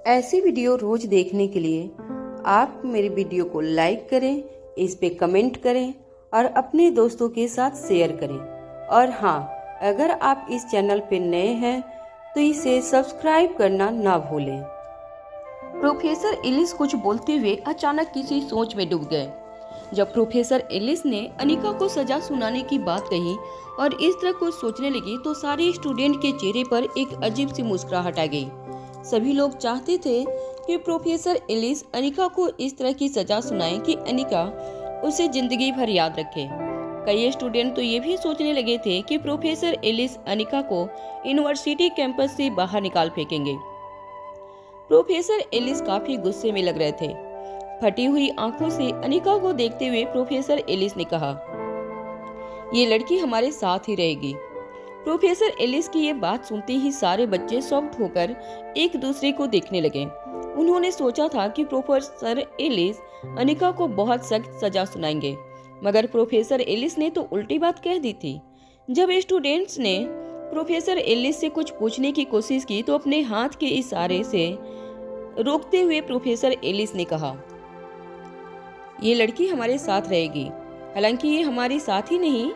ऐसी वीडियो रोज देखने के लिए आप मेरी वीडियो को लाइक करें, इस पे कमेंट करें और अपने दोस्तों के साथ शेयर करें। और हाँ, अगर आप इस चैनल पे नए हैं तो इसे सब्सक्राइब करना ना भूलें। प्रोफेसर एलिस कुछ बोलते हुए अचानक किसी सोच में डूब गए। जब प्रोफेसर एलिस ने अनिका को सजा सुनाने की बात कही और इस तरह कुछ सोचने लगी तो सारे स्टूडेंट के चेहरे पर एक अजीब सी मुस्कुराहट आ गई। सभी लोग चाहते थे कि प्रोफेसर एलिस अनिका को इस तरह की सजा सुनाए कि अनिका उसे जिंदगी भर याद रखे। कई स्टूडेंट तो ये भी सोचने लगे थे कि प्रोफेसर एलिस अनिका को यूनिवर्सिटी कैंपस से बाहर निकाल फेंकेंगे। प्रोफेसर एलिस काफी गुस्से में लग रहे थे। फटी हुई आंखों से अनिका को देखते हुए प्रोफेसर एलिस ने कहा, ये लड़की हमारे साथ ही रहेगी। प्रोफेसर एलिस की ये बात सुनते ही सारे बच्चे शॉक्ड होकर एक दूसरे को देखने लगे। उन्होंने सोचा था कि प्रोफेसर एलिस अनिका को बहुत सख्त सजा सुनाएंगे, मगर प्रोफेसर एलिस ने तो उल्टी बात कह दी थी। जब स्टूडेंट्स ने प्रोफेसर एलिस से कुछ पूछने की कोशिश की तो अपने हाथ के इशारे से रोकते हुए प्रोफेसर एलिस ने कहा, ये लड़की हमारे साथ रहेगी। हालांकि ये हमारे साथ ही नहीं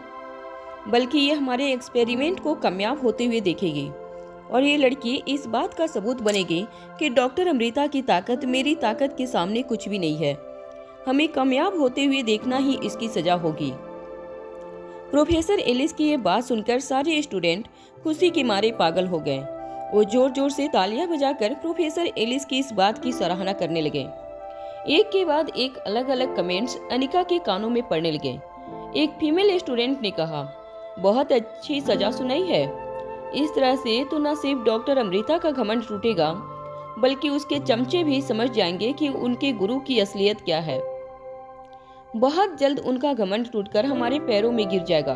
बल्कि ये हमारे एक्सपेरिमेंट को कामयाब होते हुए देखेगी और ये लड़की इस बात का सबूत बनेगी कि डॉक्टर अमृता की ताकत मेरी ताकत के सामने कुछ भी नहीं है। हमें कामयाब होते हुए देखना ही इसकी सजा होगी। प्रोफेसर एलिस की ये बात सुनकर सारे स्टूडेंट खुशी के मारे पागल हो गए। वो जोर जोर से तालियां बजाकर प्रोफेसर एलिस की इस बात की सराहना करने लगे। एक के बाद एक अलग अलग कमेंट्स अनिका के कानों में पड़ने लगे। एक फीमेल स्टूडेंट ने कहा, बहुत अच्छी सजा सुनाई है। इस तरह से तो न सिर्फ डॉक्टर अमृता का घमंड टूटेगा बल्कि उसके चमचे भी समझ जाएंगे कि उनके गुरु की असलियत क्या है। बहुत जल्द उनका घमंड टूटकर हमारे पैरों में गिर जाएगा।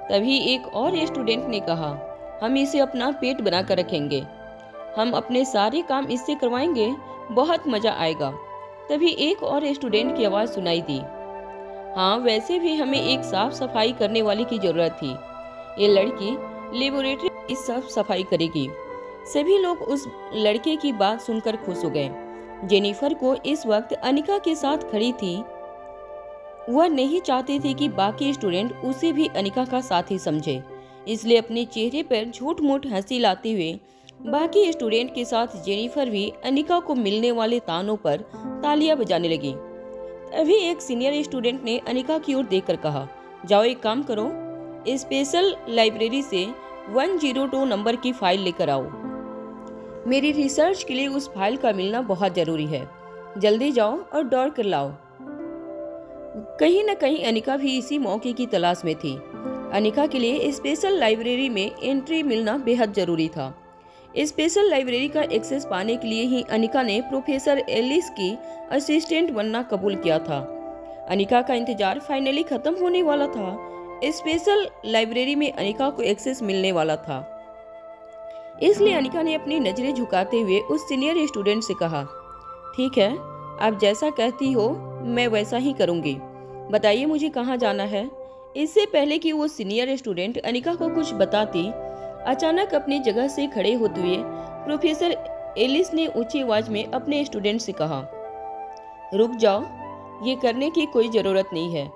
तभी एक और स्टूडेंट ने कहा, हम इसे अपना पेट बनाकर रखेंगे। हम अपने सारे काम इससे करवाएंगे, बहुत मजा आएगा। तभी एक और स्टूडेंट की आवाज सुनाई दी, हाँ वैसे भी हमें एक साफ सफाई करने वाले की जरूरत थी। ये लड़की लेबोरेटरी की साफ सफाई करेगी। सभी लोग उस लड़के की बात सुनकर खुश हो गए। जेनिफर को इस वक्त अनिका के साथ खड़ी थी। वह नहीं चाहती थी कि बाकी स्टूडेंट उसे भी अनिका का साथी समझे, इसलिए अपने चेहरे पर झूठ मूठ हंसी लाते हुए बाकी स्टूडेंट के साथ जेनिफर भी अनिका को मिलने वाले तानों पर तालियां बजाने लगी। अभी एक सीनियर स्टूडेंट ने अनिका की ओर देखकर कहा, जाओ एक काम करो, स्पेशल लाइब्रेरी से 102 नंबर की फाइल लेकर आओ। मेरी रिसर्च के लिए उस फाइल का मिलना बहुत जरूरी है। जल्दी जाओ और दौड़ कर लाओ। कहीं न कहीं अनिका भी इसी मौके की तलाश में थी। अनिका के लिए स्पेशल लाइब्रेरी में एंट्री मिलना बेहद जरूरी था। स्पेशल लाइब्रेरी का एक्सेस पाने के लिए ही अनिका ने प्रोफेसर एलिस की असिस्टेंट बनना कबूल किया था। अनिका का इंतजार फाइनली खत्म होने वाला था। स्पेशल लाइब्रेरी में अनिका को एक्सेस मिलने वाला था, इसलिए अनिका ने अपनी नजरें झुकाते हुए उस सीनियर स्टूडेंट से कहा, ठीक है, आप जैसा कहती हो मैं वैसा ही करूंगी। बताइए मुझे कहाँ जाना है। इससे पहले कि वो सीनियर स्टूडेंट अनिका को कुछ बताती, अचानक अपनी जगह से खड़े होते हुए प्रोफेसर एलिस ने ऊंची आवाज में अपने स्टूडेंट से कहा, रुक जाओ, ये करने की कोई जरूरत नहीं है।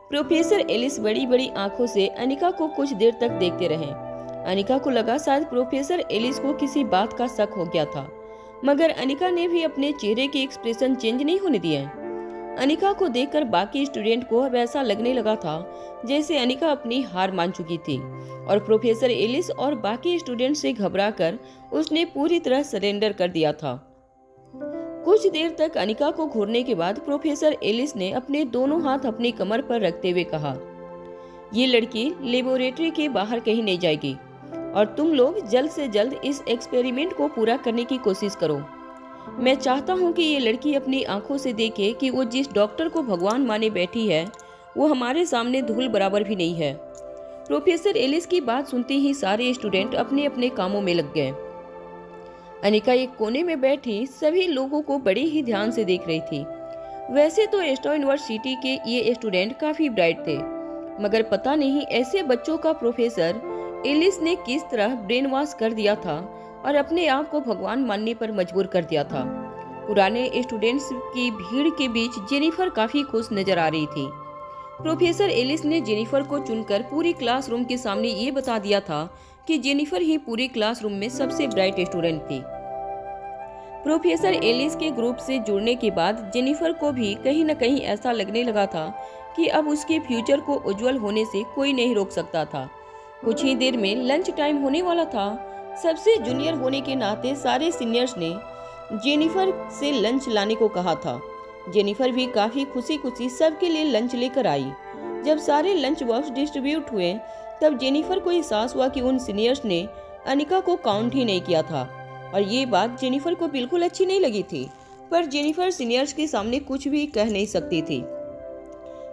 प्रोफेसर एलिस बड़ी बड़ी आंखों से अनिका को कुछ देर तक देखते रहे। अनिका को लगा शायद प्रोफेसर एलिस को किसी बात का शक हो गया था, मगर अनिका ने भी अपने चेहरे के एक्सप्रेशन चेंज नहीं होने दिए। अनिका को देखकर बाकी स्टूडेंट को अब ऐसा लगने लगा था जैसे अनिका अपनी हार मान चुकी थी और प्रोफेसर एलिस और बाकी स्टूडेंट से घबराकर उसने पूरी तरह सरेंडर कर दिया था। कुछ देर तक अनिका को घूरने के बाद प्रोफेसर एलिस ने अपने दोनों हाथ अपनी कमर पर रखते हुए कहा, ये लड़की लेबोरेटरी के बाहर कहीं नहीं जाएगी और तुम लोग जल्द से जल्द इस एक्सपेरिमेंट को पूरा करने की कोशिश करो। मैं चाहता हूँ कि ये लड़की अपनी आंखों से देखे कि वो जिस डॉक्टर को भगवान माने बैठी है वो हमारे सामने धूल बराबर भी नहीं है। प्रोफेसर एलिस की बात सुनते ही सारे स्टूडेंट अपने अपने कामों में लग गए। अनिका एक कोने में बैठी सभी लोगों को बड़े ही ध्यान से देख रही थी। वैसे तो एस्टो यूनिवर्सिटी के ये स्टूडेंट काफी ब्राइट थे, मगर पता नहीं ऐसे बच्चों का प्रोफेसर एलिस ने किस तरह ब्रेन वॉश कर दिया था और अपने आप को भगवान मानने पर मजबूर कर दिया था। पुराने स्टूडेंट्स की भीड़ के बीच जेनिफर काफी खुश नजर आ रही थी। प्रोफेसर एलिस ने जेनिफर को चुनकर पूरी क्लासरूम के सामने ये बता दिया था कि जेनिफर ही पूरी क्लासरूम में सबसे ब्राइट स्टूडेंट थी। प्रोफेसर एलिस के ग्रुप से जुड़ने के बाद जेनिफर को भी कहीं न कहीं ऐसा लगने लगा था कि अब उसके फ्यूचर को उज्जवल होने से कोई नहीं रोक सकता था। कुछ ही देर में लंच टाइम होने वाला था। सबसे जूनियर होने के नाते सारे सीनियर्स ने जेनिफर से लंच लाने को कहा था। जेनिफर भी काफी खुशी खुशी सबके लिए लंच लेकर आई। जब सारे लंच बॉक्स डिस्ट्रीब्यूट हुए तब जेनिफर को एहसास हुआ कि उन सीनियर्स ने अनिका को काउंट ही नहीं किया था और ये बात जेनिफर को बिल्कुल अच्छी नहीं लगी थी। पर जेनिफर सीनियर्स के सामने कुछ भी कह नहीं सकती थी।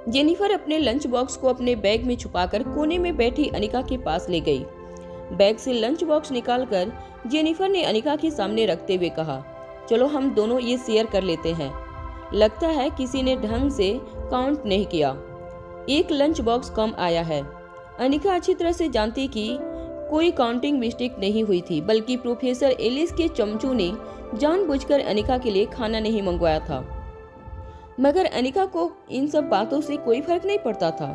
जेनिफर अपने लंच बॉक्स को अपने बैग में छुपाकर कोने में बैठी अनिका के पास ले गई। बैग से लंच बॉक्स निकालकर जेनिफर ने अनिका के सामने रखते हुए कहा, चलो हम दोनों ये शेयर कर लेते हैं। लगता है किसी ने ढंग से काउंट नहीं किया, एक लंच बॉक्स कम आया है। अनिका अच्छी तरह से जानती कि कोई काउंटिंग मिस्टेक नहीं हुई थी, बल्कि प्रोफेसर एलिस के चमचों ने जानबूझकर अनिका के लिए खाना नहीं मंगवाया था। मगर अनिका को इन सब बातों से कोई फर्क नहीं पड़ता था।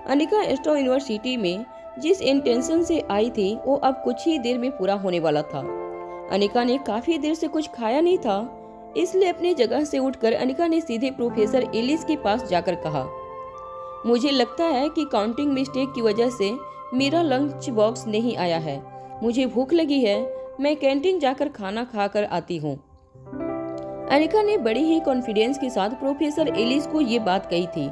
अनिका एस्ट्रो यूनिवर्सिटी में जिस इंटेंशन से आई थी वो अब कुछ ही देर में पूरा होने वाला था। अनिका ने काफी देर से कुछ खाया नहीं था, इसलिए अपनी जगह से उठकर अनिका ने सीधे प्रोफेसर एलिस के पास जाकर कहा, मुझे लगता है कि काउंटिंग मिस्टेक की वजह से मेरा लंच बॉक्स नहीं आया है। मुझे भूख लगी है, मैं कैंटीन जाकर खाना खाकर आती हूँ। अनिका ने बड़ी ही कॉन्फिडेंस के साथ प्रोफेसर एलिस को ये बात कही थी।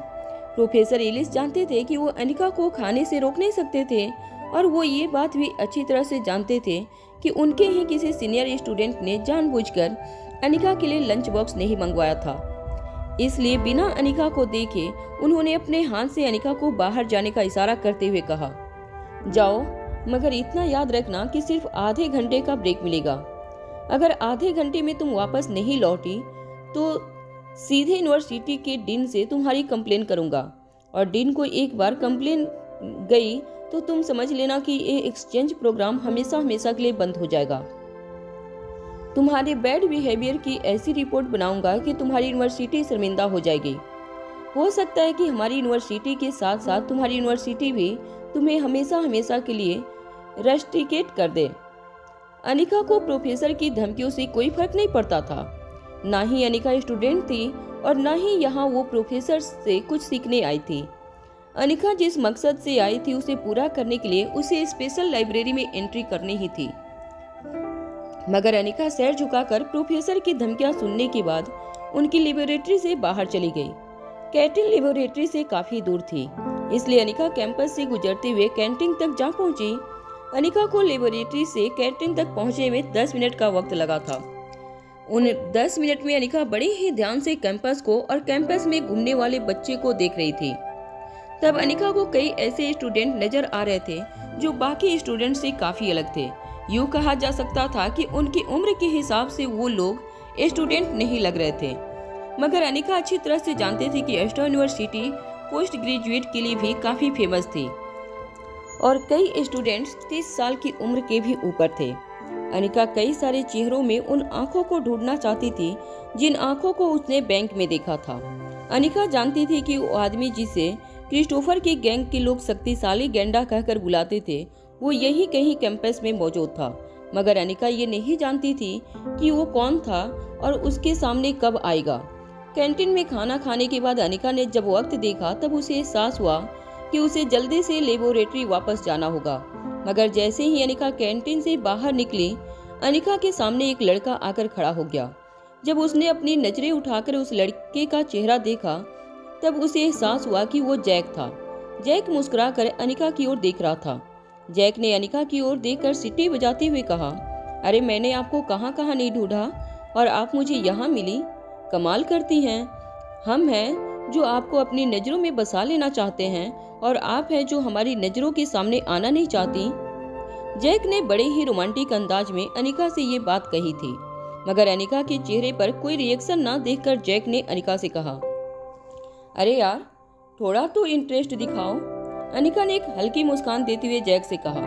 प्रोफेसर एलिस जानते थे कि वो अनिका को खाने से रोक नहीं सकते थे और वो ये बात भी अच्छी तरह से जानते थे कि उनके ही किसी सीनियर स्टूडेंट ने जानबूझकर अनिका के लिए लंच बॉक्स नहीं मंगवाया था। इसलिए बिना अनिका को देखे उन्होंने अपने हाथ से अनिका को बाहर जाने का इशारा करते हुए कहा, जाओ, मगर इतना याद रखना कि सिर्फ आधे घंटे का ब्रेक मिलेगा। अगर आधे घंटे में तुम वापस नहीं लौटी तो सीधे यूनिवर्सिटी के डीन से तुम्हारी कंप्लेन करूंगा और डीन को एक बार कंप्लेन गई तो तुम समझ लेना कि ये एक्सचेंज प्रोग्राम हमेशा हमेशा के लिए बंद हो जाएगा। तुम्हारे बैड बिहेवियर की ऐसी रिपोर्ट बनाऊंगा कि तुम्हारी यूनिवर्सिटी शर्मिंदा हो जाएगी। हो सकता है कि हमारी यूनिवर्सिटी के साथ साथ तुम्हारी यूनिवर्सिटी भी तुम्हें हमेशा हमेशा के लिए रस्टिकेट कर दे। अनिका को प्रोफेसर की धमकियों से कोई फर्क नहीं पड़ता था। ना ही अनिका स्टूडेंट थी और ना ही यहाँ वो प्रोफेसर से कुछ सीखने आई थी। अनिका जिस मकसद से आई थी उसे पूरा करने के लिए उसे स्पेशल लाइब्रेरी में एंट्री करनी ही थी। मगर अनिका सिर झुकाकर प्रोफेसर की धमकियां सुनने के बाद उनकी लेबोरेटरी से बाहर चली गई। कैंटीन लेबोरेटरी से काफी दूर थी, इसलिए अनिका कैंपस से गुजरते हुए कैंटीन तक जा पहुंची। अनिका को लेबोरेटरी से कैंटीन तक पहुंचने में 10 मिनट का वक्त लगा था। उन 10 मिनट में अनिका बड़े ही ध्यान से कैंपस को और कैंपस में घूमने वाले बच्चे को देख रही थी। तब अनिका को कई ऐसे स्टूडेंट नजर आ रहे थे जो बाकी स्टूडेंट से काफी अलग थे। यूँ कहा जा सकता था कि उनकी उम्र के हिसाब से वो लोग स्टूडेंट नहीं लग रहे थे। मगर अनिका अच्छी तरह से जानते थे कि एस्ट्रो यूनिवर्सिटी पोस्ट ग्रेजुएट के लिए भी काफी फेमस थी और कई स्टूडेंट्स 30 साल की उम्र के भी ऊपर थे। अनिका कई सारे चेहरों में उन आंखों को ढूंढना चाहती थी जिन आंखों को उसने बैंक में देखा था। अनिका जानती थी कि वो आदमी जिसे क्रिस्टोफर के गैंग के लोग शक्तिशाली गेंडा कहकर बुलाते थे वो यही कहीं कैंपस में मौजूद था। मगर अनिका ये नहीं जानती थी कि वो कौन था और उसके सामने कब आएगा। कैंटीन में खाना खाने के बाद अनिका ने जब वक्त देखा तब उसे एहसास हुआ कि उसे जल्दी से लेबोरेटरी वापस जाना होगा। मगर जैसे ही अनिका कैंटीन से बाहर निकली, अनिका के सामने एक लड़का आकर खड़ा हो गया। जब उसने अपनी नजरें उठाकर उस लड़के का चेहरा देखा तब उसे एहसास हुआ कि वो जैक था। जैक मुस्कुराकर अनिका की ओर देख रहा था। जैक ने अनिका की ओर देखकर सीटी बजाते हुए कहा, अरे मैंने आपको कहाँ कहाँ नहीं ढूंढा और आप मुझे यहाँ मिली। कमाल करती हैं। हम हैं जो आपको अपनी नजरों में बसा लेना चाहते हैं और आप हैं जो हमारी नजरों के सामने आना नहीं चाहती। जैक ने बड़े ही रोमांटिक अंदाज में अनिका से ये बात कही थी। मगर अनिका के चेहरे पर कोई रिएक्शन ना देखकर जैक ने अनिका से कहा, अरे यार थोड़ा तो इंटरेस्ट दिखाओ। अनिका ने एक हल्की मुस्कान देते हुए जैक से कहा,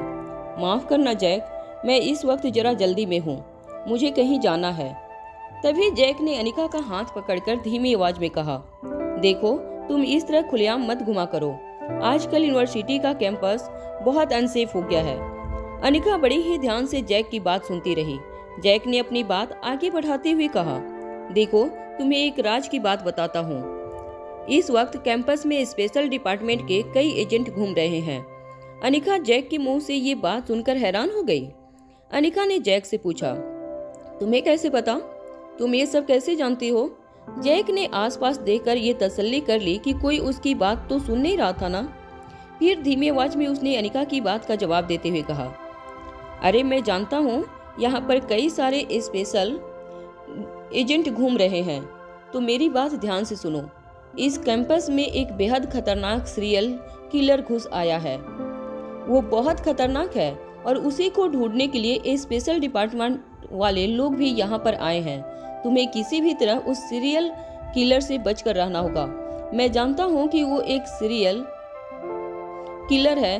माफ करना जैक, मैं इस वक्त जरा जल्दी में हूँ, मुझे कहीं जाना है। तभी जैक ने अनिका का हाथ पकड़कर धीमी आवाज में कहा, देखो तुम इस तरह खुलेआम मत घुमा करो, आजकल यूनिवर्सिटी का कैंपस बहुत अनसेफ हो गया है। अनिका बड़ी ही ध्यान से जैक की बात सुनती रही। जैक ने अपनी बात आगे बढ़ाते हुए कहा, देखो तुम्हें एक राज की बात बताता हूँ। इस वक्त कैंपस में स्पेशल डिपार्टमेंट के कई एजेंट घूम रहे हैं। अनिका जैक के मुंह से ये बात सुनकर हैरान हो गई। अनिका ने जैक से पूछा, तुम्हें कैसे पता? तुम ये सब कैसे जानती हो? जैक ने आसपास देखकर ये तसल्ली कर ली कि कोई उसकी बात तो सुन नहीं रहा था ना। फिर धीमी आवाज में उसने अनिका की बात का जवाब देते हुए कहा, अरे मैं जानता हूँ, यहाँ पर कई सारे स्पेशल एजेंट घूम रहे हैं। तो मेरी बात ध्यान से सुनो। इस कैंपस में एक बेहद खतरनाक सीरियल किलर घुस आया है। वो बहुत खतरनाक है और उसी को ढूंढने के लिए स्पेशल डिपार्टमेंट वाले लोग भी यहाँ पर आए हैं। तुम्हें किसी भी तरह उस सीरियल किलर से बचकर रहना होगा। मैं जानता हूँ कि वो एक सीरियल किलर है,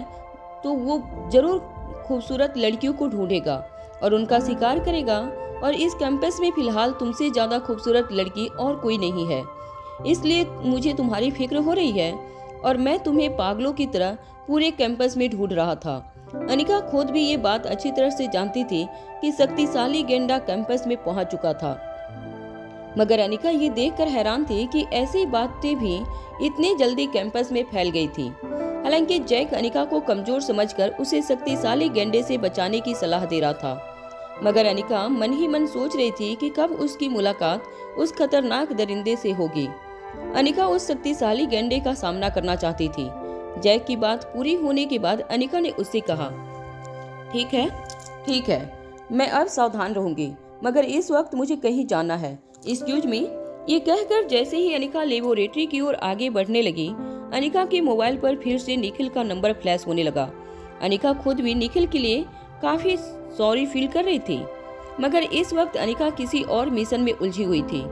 तो वो जरूर खूबसूरत लड़कियों को ढूंढेगा और उनका शिकार करेगा, और इस कैंपस में फिलहाल तुमसे ज्यादा खूबसूरत लड़की और कोई नहीं है। इसलिए मुझे तुम्हारी फिक्र हो रही है और मैं तुम्हें पागलों की तरह पूरे कैंपस में ढूंढ रहा था। अनिका खुद भी ये बात अच्छी तरह से जानती थी कि शक्तिशाली गेंडा कैंपस में पहुंच चुका था, मगर अनिका ये देखकर हैरान थी कि ऐसी बातें भी इतनी जल्दी कैंपस में फैल गई थी। हालांकि जैक अनिका को कमजोर समझकर उसे शक्तिशाली गेंडे से बचाने की सलाह दे रहा था, मगर अनिका मन ही मन सोच रही थी कि कब उसकी मुलाकात उस खतरनाक दरिंदे से होगी। अनिका उस शक्तिशाली गेंडे का सामना करना चाहती थी। जैक की बात पूरी होने के बाद अनिका ने उससे कहा, ठीक है, मैं अब सावधान रहूंगी, मगर इस वक्त मुझे कहीं जाना है। Excuse me. ये कहकर जैसे ही अनिका लेबोरेटरी की ओर आगे बढ़ने लगी, अनिका के मोबाइल पर फिर से निखिल का नंबर फ्लैश होने लगा। अनिका खुद भी निखिल के लिए काफी सॉरी फील कर रही थी, मगर इस वक्त अनिका किसी और मिशन में उलझी हुई थी,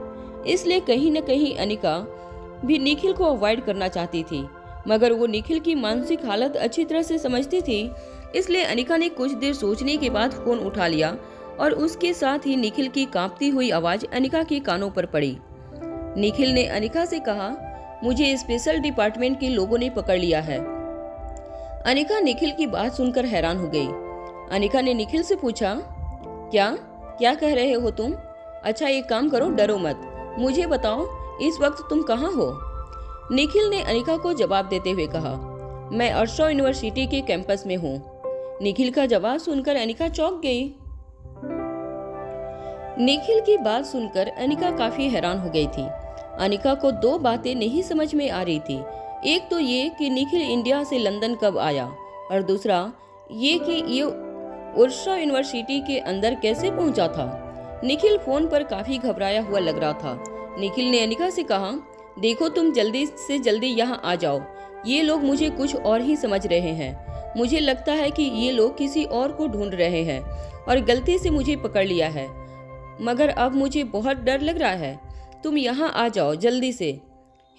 इसलिए कहीं न कहीं अनिका भी निखिल को अवॉइड करना चाहती थी। मगर वो निखिल की मानसिक हालत अच्छी तरह से समझती थी, इसलिए अनिका ने कुछ देर सोचने के बाद फोन उठा लिया और उसके साथ ही निखिल की कांपती हुई आवाज अनिका के कानों पर पड़ी। निखिल ने अनिका से कहा, मुझे स्पेशल डिपार्टमेंट के लोगों ने पकड़ लिया है। अनिका निखिल की बात सुनकर हैरान हो गई। अनिका ने निखिल से पूछा, क्या कह रहे हो तुम? अच्छा एक काम करो, डरो मत, मुझे बताओ इस वक्त तुम कहाँ हो? निखिल ने अनिका को जवाब देते हुए कहा, मैं अर्शा यूनिवर्सिटी के कैंपस में हूँ। निखिल का जवाब सुनकर अनिका चौंक गई। निखिल की बात सुनकर अनिका काफी हैरान हो गई थी। अनिका को दो बातें नहीं समझ में आ रही थी। एक तो ये कि निखिल इंडिया से लंदन कब आया, और दूसरा ये कि ये अर्शा यूनिवर्सिटी के अंदर कैसे पहुंचा था। निखिल फोन पर काफी घबराया हुआ लग रहा था। निखिल ने अनिका से कहा, देखो तुम जल्दी से जल्दी यहाँ आ जाओ, ये लोग मुझे कुछ और ही समझ रहे हैं। मुझे लगता है कि ये लोग किसी और को ढूंढ रहे हैं और गलती से मुझे पकड़ लिया है, मगर अब मुझे बहुत डर लग रहा है। तुम यहाँ आ जाओ जल्दी से।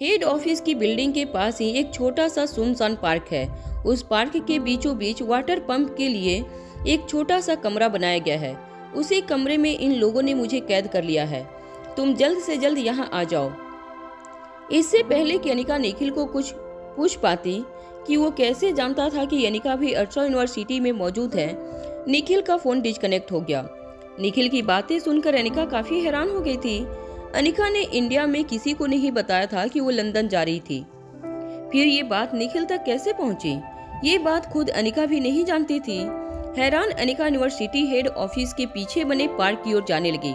हेड ऑफिस की बिल्डिंग के पास ही एक छोटा सा सुनसान पार्क है। उस पार्क के बीचों बीच वाटर पंप के लिए एक छोटा सा कमरा बनाया गया है। उसी कमरे में इन लोगों ने मुझे कैद कर लिया है। तुम जल्द से जल्द यहाँ आ जाओ। इससे पहले कि अनिका निखिल को कुछ पूछ पाती कि वो कैसे जानता था कि अनिका भी अर्शा यूनिवर्सिटी में मौजूद है, निखिल का फोन डिस्कनेक्ट हो गया। निखिल की बातें सुनकर अनिका काफी हैरान हो गई थी। अनिका ने इंडिया में किसी को नहीं बताया था कि वो लंदन जा रही थी। फिर ये बात निखिल तक कैसे पहुंची, ये बात खुद अनिका भी नहीं जानती थी। हैरान अनिका यूनिवर्सिटी हेड ऑफिस के पीछे बने पार्क की ओर जाने लगी।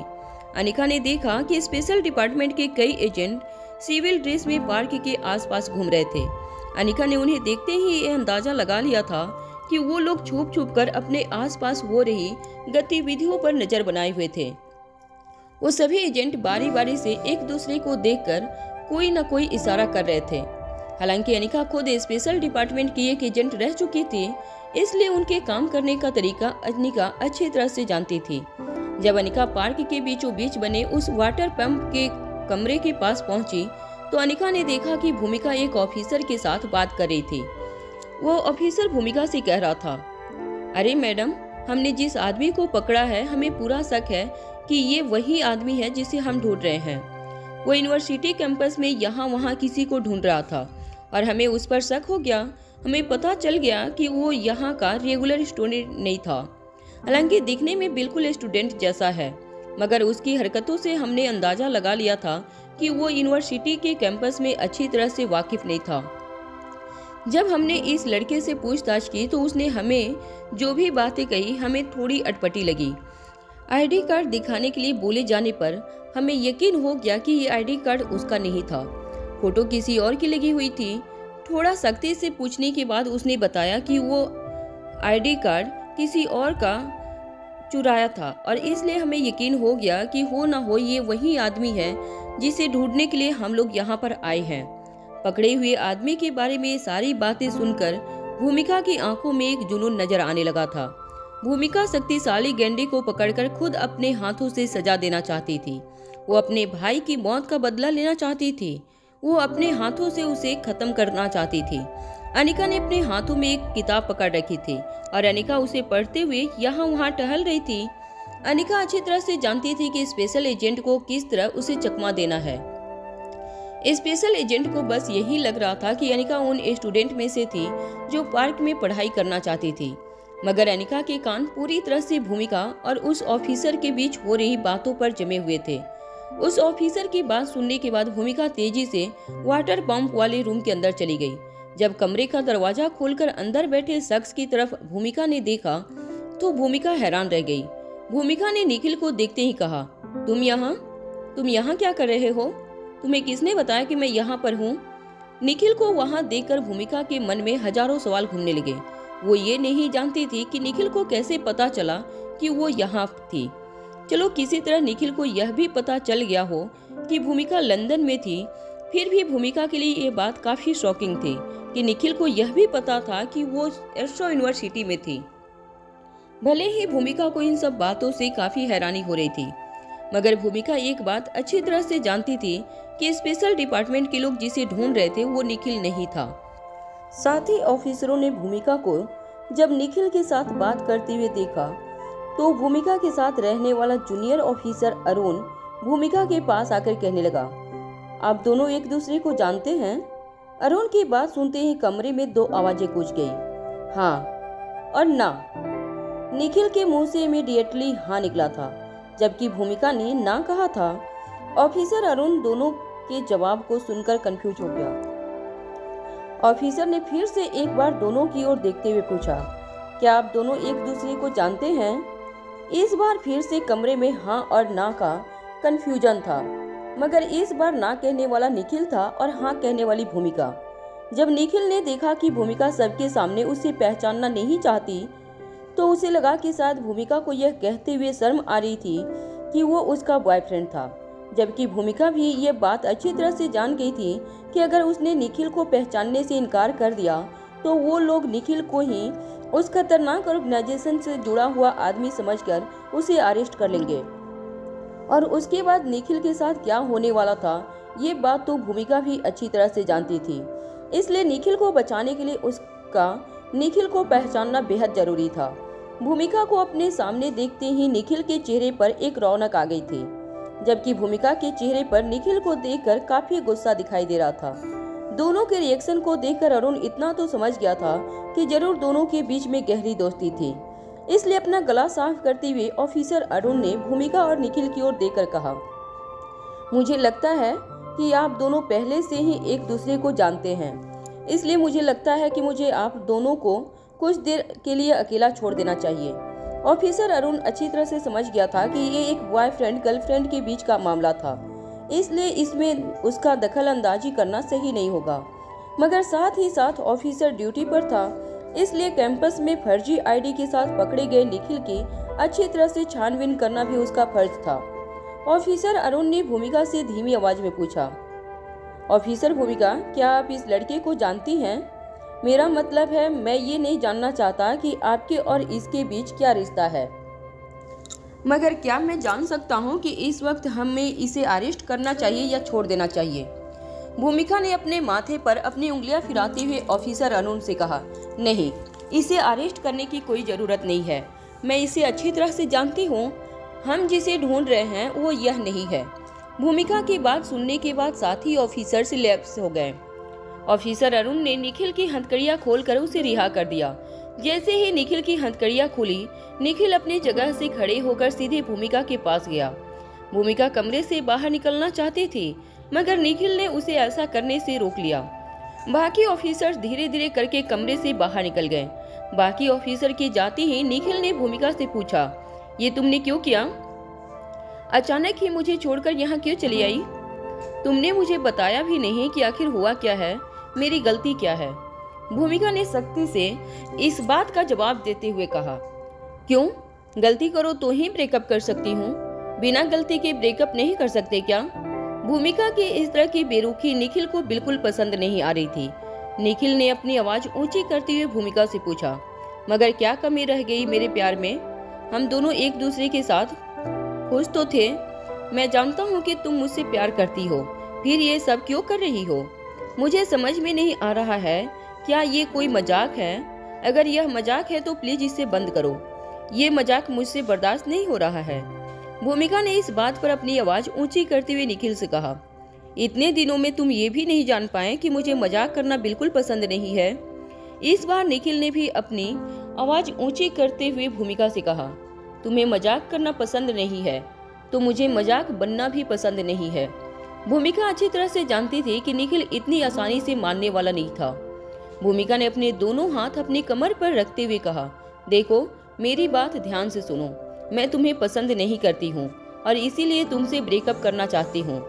अनिका ने देखा कि स्पेशल डिपार्टमेंट के कई एजेंट सिविल ड्रेस में पार्क के आसपास घूम रहे थे। अनिका ने उन्हें देखते ही ये अंदाजा लगा लिया था कि वो लोग छुप छुप कर अपने आसपास हो रही गतिविधियों पर नजर बनाए हुए थे। वो सभी एजेंट बारी बारी से एक दूसरे को देखकर कोई न कोई इशारा कर रहे थे। हालांकि अनिका खुद स्पेशल डिपार्टमेंट की एक एजेंट रह चुकी थी, इसलिए उनके काम करने का तरीका अनिका अच्छी तरह से जानती थी। जब अनिका पार्क के बीचों बीच बने उस वाटर पंप के कमरे के पास पहुंची तो अनिका ने देखा कि भूमिका एक ऑफिसर के साथ बात कर रही थी। वो ऑफिसर भूमिका से कह रहा था, अरे मैडम, हमने जिस आदमी को पकड़ा है, हमें पूरा शक है कि ये वही आदमी है जिसे हम ढूंढ रहे हैं। वो यूनिवर्सिटी कैंपस में यहाँ वहाँ किसी को ढूंढ रहा था और हमें उस पर शक हो गया। हमें पता चल गया कि वो यहाँ का रेगुलर स्टूडेंट नहीं था। हालांकि दिखने में बिल्कुल स्टूडेंट जैसा है, मगर उसकी हरकतों से हमने अंदाजा लगा लिया था कि वो यूनिवर्सिटी के कैंपस में अच्छी तरह से वाकिफ नहीं था। जब हमने इस लड़के से पूछताछ की तो उसने हमें जो भी बातें कही हमें थोड़ी अटपटी लगी। आईडी कार्ड दिखाने के लिए बोले जाने पर हमें यकीन हो गया कि ये आईडी कार्ड उसका नहीं था, फोटो किसी और की लगी हुई थी। थोड़ा सख्ती से पूछने के बाद उसने बताया कि वो आईडी कार्ड किसी और का चुराया था और इसलिए हमें यकीन हो गया कि हो ना हो ये वही आदमी है जिसे ढूंढने के लिए हम लोग यहाँ पर आए हैं। पकड़े हुए आदमी के बारे में सारी बातें सुनकर भूमिका की आंखों में एक जुनून नजर आने लगा था। भूमिका शक्तिशाली गैंडे को पकड़कर खुद अपने हाथों से सजा देना चाहती थी। वो अपने भाई की मौत का बदला लेना चाहती थी। वो अपने हाथों से उसे खत्म करना चाहती थी। अनिका ने अपने हाथों में एक किताब पकड़ रखी थी और अनिका उसे पढ़ते हुए यहाँ वहाँ टहल रही थी। अनिका अच्छी तरह से जानती थी कि स्पेशल एजेंट को किस तरह उसे चकमा देना है। स्पेशल एजेंट को बस यही लग रहा था कि अनिका उन स्टूडेंट में से थी जो पार्क में पढ़ाई करना चाहती थी, मगर अनिका के कान पूरी तरह से भूमिका और उस ऑफिसर के बीच हो रही बातों पर जमे हुए थे। उस ऑफिसर की बात सुनने के बाद भूमिका तेजी से वाटर पंप वाले रूम के अंदर चली गई। जब कमरे का दरवाजा खोलकर अंदर बैठे शख्स की तरफ भूमिका ने देखा तो भूमिका हैरान रह गई। भूमिका ने निखिल को देखते ही कहा, तुम यहाँ क्या कर रहे हो? तुम्हें किसने बताया कि मैं यहाँ पर हूँ? निखिल को वहाँ देखकर भूमिका के मन में हजारों सवाल घूमने लगे। वो ये नहीं जानती थी कि निखिल को कैसे पता चला कि वो यहाँ थी। चलो किसी तरह निखिल को यह भी पता चल गया हो कि भूमिका लंदन में थी। फिर भी भूमिका के लिए ये बात काफी शॉकिंग थी कि निखिल को यह भी पता था कि वो एस्ट्रो यूनिवर्सिटी में थी। भले ही भूमिका को इन सब बातों से काफी हैरानी हो रही थी, मगर भूमिका एक बात अच्छी तरह से जानती थी कि स्पेशल डिपार्टमेंट के लोग जिसे ढूंढ रहे थे वो निखिल नहीं था। साथ ही ऑफिसरों ने भूमिका को जब निखिल के साथ बात करते हुए देखा तो भूमिका के साथ रहने वाला जूनियर ऑफिसर अरुण भूमिका के पास आकर कहने लगा, आप दोनों एक दूसरे को जानते हैं? अरुण की बात सुनते ही कमरे में दो आवाजें गूंज गई, हाँ और ना। निखिल के मुंह से इमीडिएटली हाँ निकला था, जबकि भूमिका ने ना कहा था। ऑफिसर अरुण दोनों के जवाब को सुनकर कंफ्यूज हो गया। ऑफिसर ने फिर से एक बार दोनों की ओर देखते हुए पूछा, क्या आप दोनों एक दूसरे को जानते हैं? इस बार फिर से कमरे में हाँ और ना का कंफ्यूजन था, मगर इस बार ना कहने वाला निखिल था और हाँ कहने वाली भूमिका। जब निखिल ने देखा कि भूमिका सबके सामने उसे पहचानना नहीं चाहती तो उसे लगा कि शायद भूमिका को यह कहते हुए शर्म आ रही थी कि वो उसका बॉयफ्रेंड था, जबकि भूमिका भी ये बात अच्छी तरह से जान गई थी कि अगर उसने निखिल को पहचानने से इनकार कर दिया तो वो लोग निखिल को ही उस खतरनाक ऑर्गेनाइजेशन से जुड़ा हुआ आदमी समझकर उसे अरेस्ट कर लेंगे। और उसके बाद निखिल के साथ क्या होने वाला था ये बात तो भूमिका भी अच्छी तरह से जानती थी। इसलिए निखिल को बचाने के लिए उसका निखिल को पहचानना बेहद जरूरी था। भूमिका को अपने सामने देखते ही निखिल के चेहरे पर एक रौनक आ गई थी, जबकि भूमिका के चेहरे पर निखिल को देखकर काफी गुस्सा दिखाई दे रहा था। दोनों के रिएक्शन को देखकर अरुण इतना तो समझ गया था कि जरूर दोनों के बीच में गहरी दोस्ती थी। इसलिए अपना गला साफ करते हुए ऑफिसर अरुण ने भूमिका और निखिल की ओर देखकर कहा, मुझे लगता है कि आप दोनों पहले से ही एक दूसरे को जानते हैं, इसलिए मुझे लगता है कि मुझे आप दोनों को कुछ देर के लिए अकेला छोड़ देना चाहिए। ऑफिसर अरुण अच्छी तरह से समझ गया था कि ये एक बॉयफ्रेंड गर्लफ्रेंड के बीच का मामला था, इसलिए इसमें उसका दखल अंदाजी करना सही नहीं होगा। मगर साथ ही साथ ऑफिसर ड्यूटी पर था, इसलिए कैंपस में फर्जी आईडी के साथ पकड़े गए निखिल की अच्छी तरह से छानबीन करना भी उसका फर्ज था। ऑफिसर अरुण ने भूमिका से धीमी आवाज में पूछा, ऑफिसर भूमिका, क्या आप इस लड़के को जानती हैं? मेरा मतलब है मैं ये नहीं जानना चाहता कि आपके और इसके बीच क्या रिश्ता है, मगर क्या मैं जान सकता हूँ कि इस वक्त हमें इसे अरेस्ट करना चाहिए या छोड़ देना चाहिए? भूमिका ने अपने माथे पर अपनी उंगलियां फिराते हुए ऑफिसर अरुण से कहा, नहीं, इसे अरेस्ट करने की कोई जरूरत नहीं है। मैं इसे अच्छी तरह से जानती हूँ। हम जिसे ढूंढ रहे हैं वो यह नहीं है। भूमिका की बात सुनने के बाद साथी ऑफिसर से लैप्स हो गए। ऑफिसर अरुण ने निखिल की हथकड़ियां खोलकर उसे रिहा कर दिया। जैसे ही निखिल की हथकड़ियां खुली, निखिल अपनी जगह से खड़े होकर सीधे भूमिका के पास गया। भूमिका कमरे से बाहर निकलना चाहती थी, मगर निखिल ने उसे ऐसा करने से रोक लिया। बाकी ऑफिसर्स धीरे धीरे करके कमरे से बाहर निकल गए। बाकी ऑफिसर के जाते ही निखिल ने भूमिका से पूछा, ये तुमने क्यों किया? अचानक ही मुझे छोड़कर यहाँ क्यों चली आई? तुमने मुझे बताया भी नहीं कि आखिर हुआ क्या है, मेरी गलती क्या है? भूमिका ने सख्ती से इस बात का जवाब देते हुए कहा। क्यों? गलती करो तो ही ब्रेकअप कर सकती हूँ, बिना गलती के ब्रेकअप नहीं कर सकते क्या? भूमिका की इस तरह की बेरुखी निखिल को बिल्कुल पसंद नहीं आ रही थी। निखिल ने अपनी आवाज ऊंची करते हुए भूमिका से पूछा, मगर क्या कमी रह गई मेरे प्यार में? हम दोनों एक दूसरे के साथ खुश तो थे। मैं जानता हूँ कि तुम मुझसे प्यार करती हो, फिर ये सब क्यों कर रही हो? मुझे समझ में नहीं आ रहा है, क्या ये कोई मजाक है? अगर यह मजाक है तो प्लीज इसे बंद करो। ये मजाक मुझसे बर्दाश्त नहीं हो रहा है। भूमिका ने इस बात पर अपनी आवाज ऊंची करते हुए निखिल से कहा, इतने दिनों में तुम ये भी नहीं जान पाए कि मुझे मजाक करना बिल्कुल पसंद नहीं है। इस बार निखिल ने भी अपनी आवाज ऊंची करते हुए भूमिका से कहा, तुम्हें मजाक करना पसंद नहीं है तो मुझे मजाक बनना भी पसंद नहीं है। भूमिका अच्छी तरह से जानती थी कि निखिल इतनी आसानी से मानने वाला नहीं था। भूमिका ने अपने दोनों हाथ अपनी कमर पर रखते हुए कहा, देखो मेरी बात ध्यान से सुनो, मैं तुम्हें पसंद नहीं करती हूँ और इसीलिए तुमसे ब्रेकअप करना चाहती हूँ।